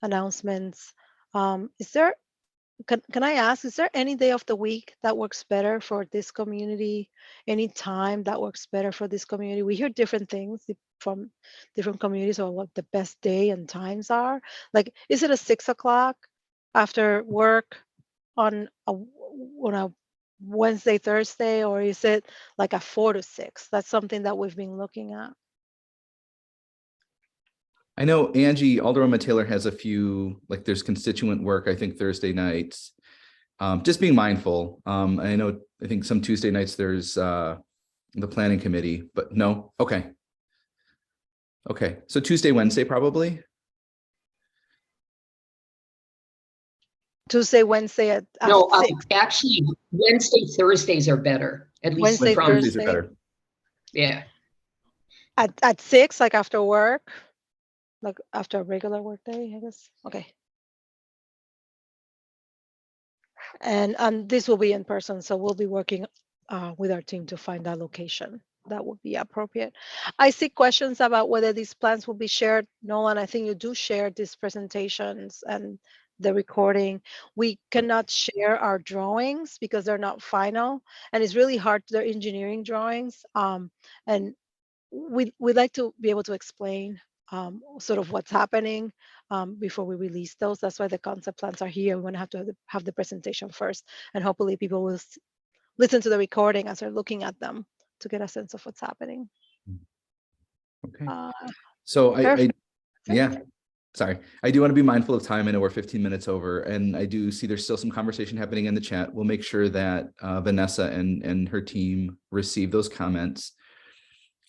announcements. Can I ask, is there any day of the week that works better for this community? Any time that works better for this community? We hear different things from different communities on what the best day and times are. Like, is it a 6 o'clock after work on a Wednesday, Thursday, or is it like a 4 to 6? That's something that we've been looking at.
I know Alderwoman Taylor has a few, like there's constituent work, I think Thursday nights. Just being mindful. I think some Tuesday nights there's the planning committee, but no. Okay. So Tuesday, Wednesday, probably.
Tuesday, Wednesday at
No,
6.
actually Wednesday, Thursdays are better. At least
Wednesday,
from
Thursdays are better.
Yeah.
At 6, like after work. Like after a regular work day, I guess. Okay. And this will be in person, so we'll be working with our team to find that location that would be appropriate. I see questions about whether these plans will be shared. Nolan, I think you do share these presentations and the recording. We cannot share our drawings because they're not final, and it's really hard. They're engineering drawings, and we'd like to be able to explain sort of what's happening before we release those. That's why the concept plans are here. We're going to have the presentation first, and hopefully people will listen to the recording as they're looking at them to get a sense of what's happening.
Okay. So sorry. I do want to be mindful of time. I know we're 15 minutes over, and I do see there's still some conversation happening in the chat. We'll make sure that Vanessa and her team receive those comments.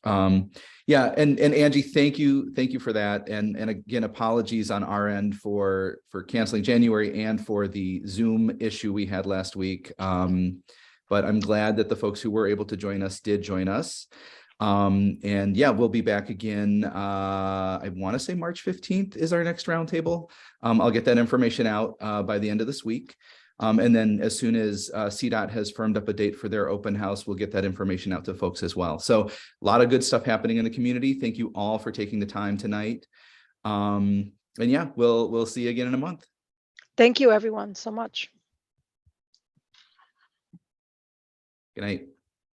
And Angie, thank you for that. And again, apologies on our end for canceling January and for the Zoom issue we had last week. But I'm glad that the folks who were able to join us did join us. And yeah, we'll be back again. I want to say March 15th is our next roundtable. I'll get that information out by the end of this week. And then as soon as CDOT has firmed up a date for their open house, we'll get that information out to folks as well. So a lot of good stuff happening in the community. Thank you all for taking the time tonight. And yeah, we'll see you again in a month.
Thank you everyone so much.
Good night.